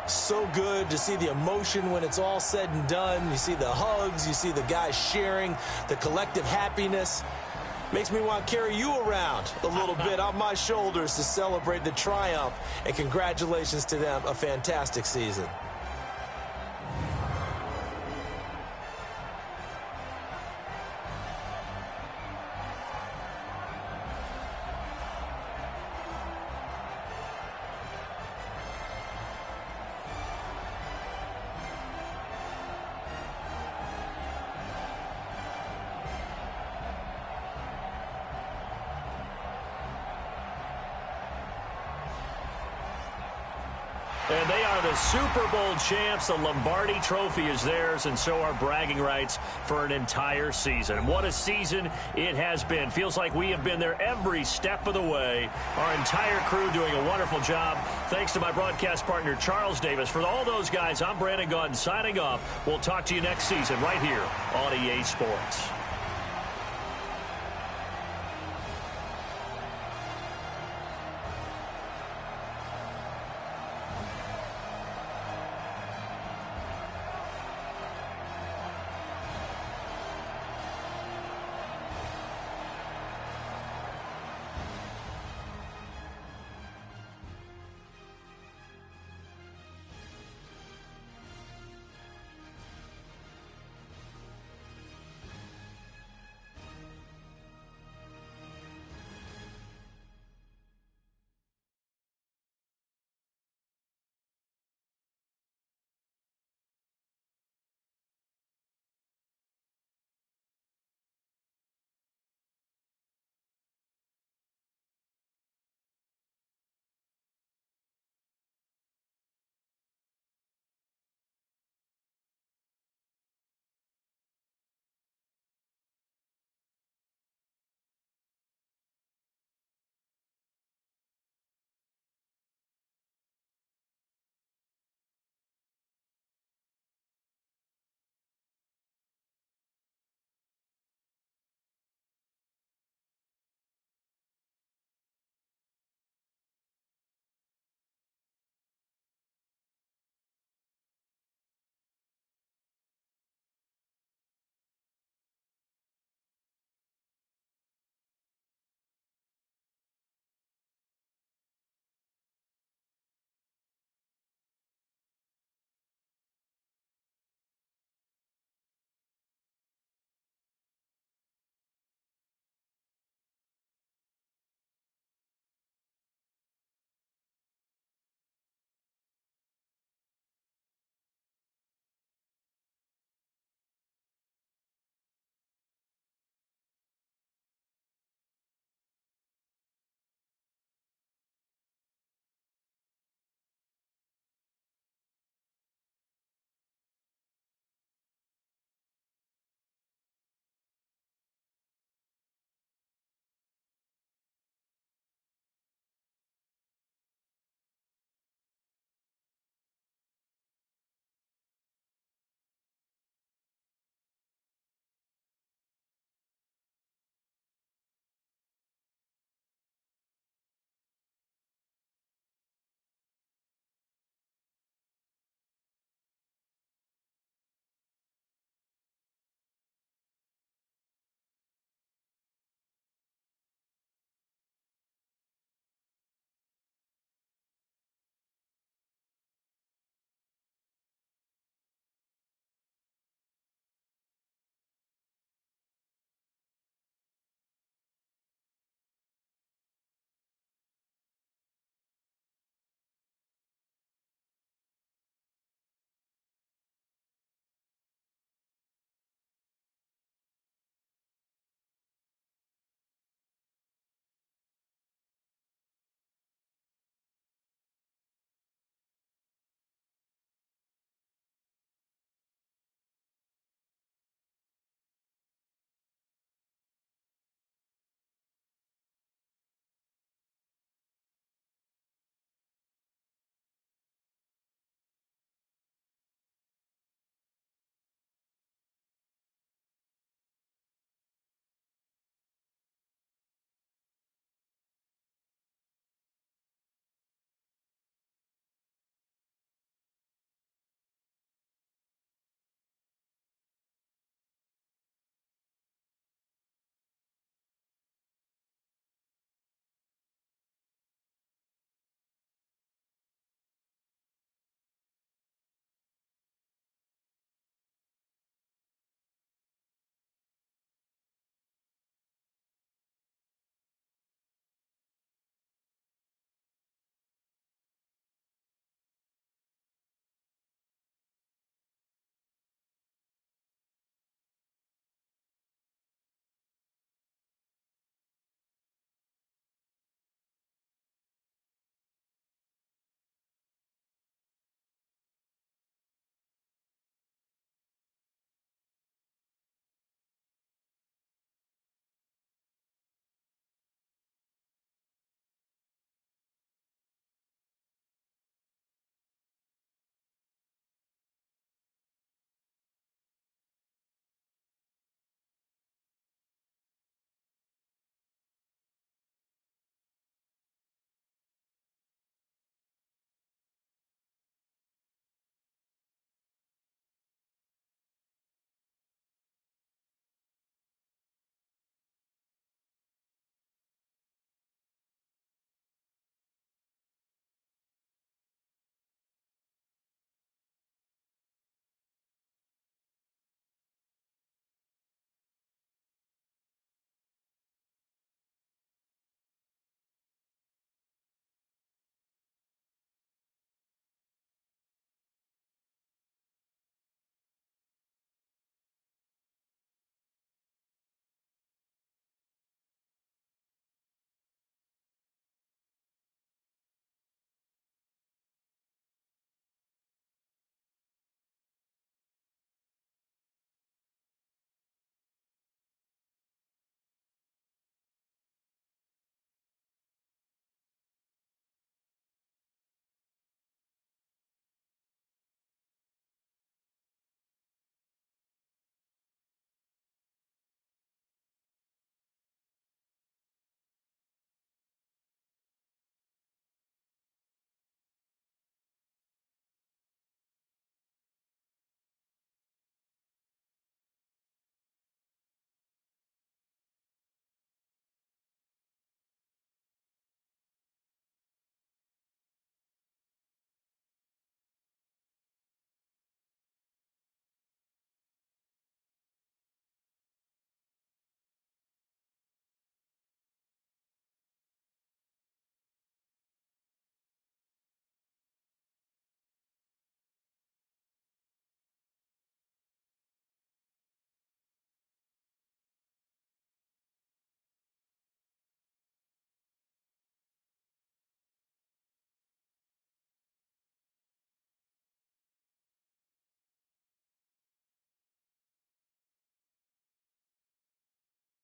So good to see the emotion when it's all said and done. You see the hugs, you see the guys sharing, the collective happiness. Makes me want to carry you around a little bit on my shoulders to celebrate the triumph. And congratulations to them, a fantastic season. And they are the Super Bowl champs. The Lombardi Trophy is theirs, and so are bragging rights for an entire season. What a season it has been. Feels like we have been there every step of the way. Our entire crew doing a wonderful job. Thanks to my broadcast partner, Charles Davis. For all those guys, I'm Brandon Gaudin signing off. We'll talk to you next season right here on EA Sports.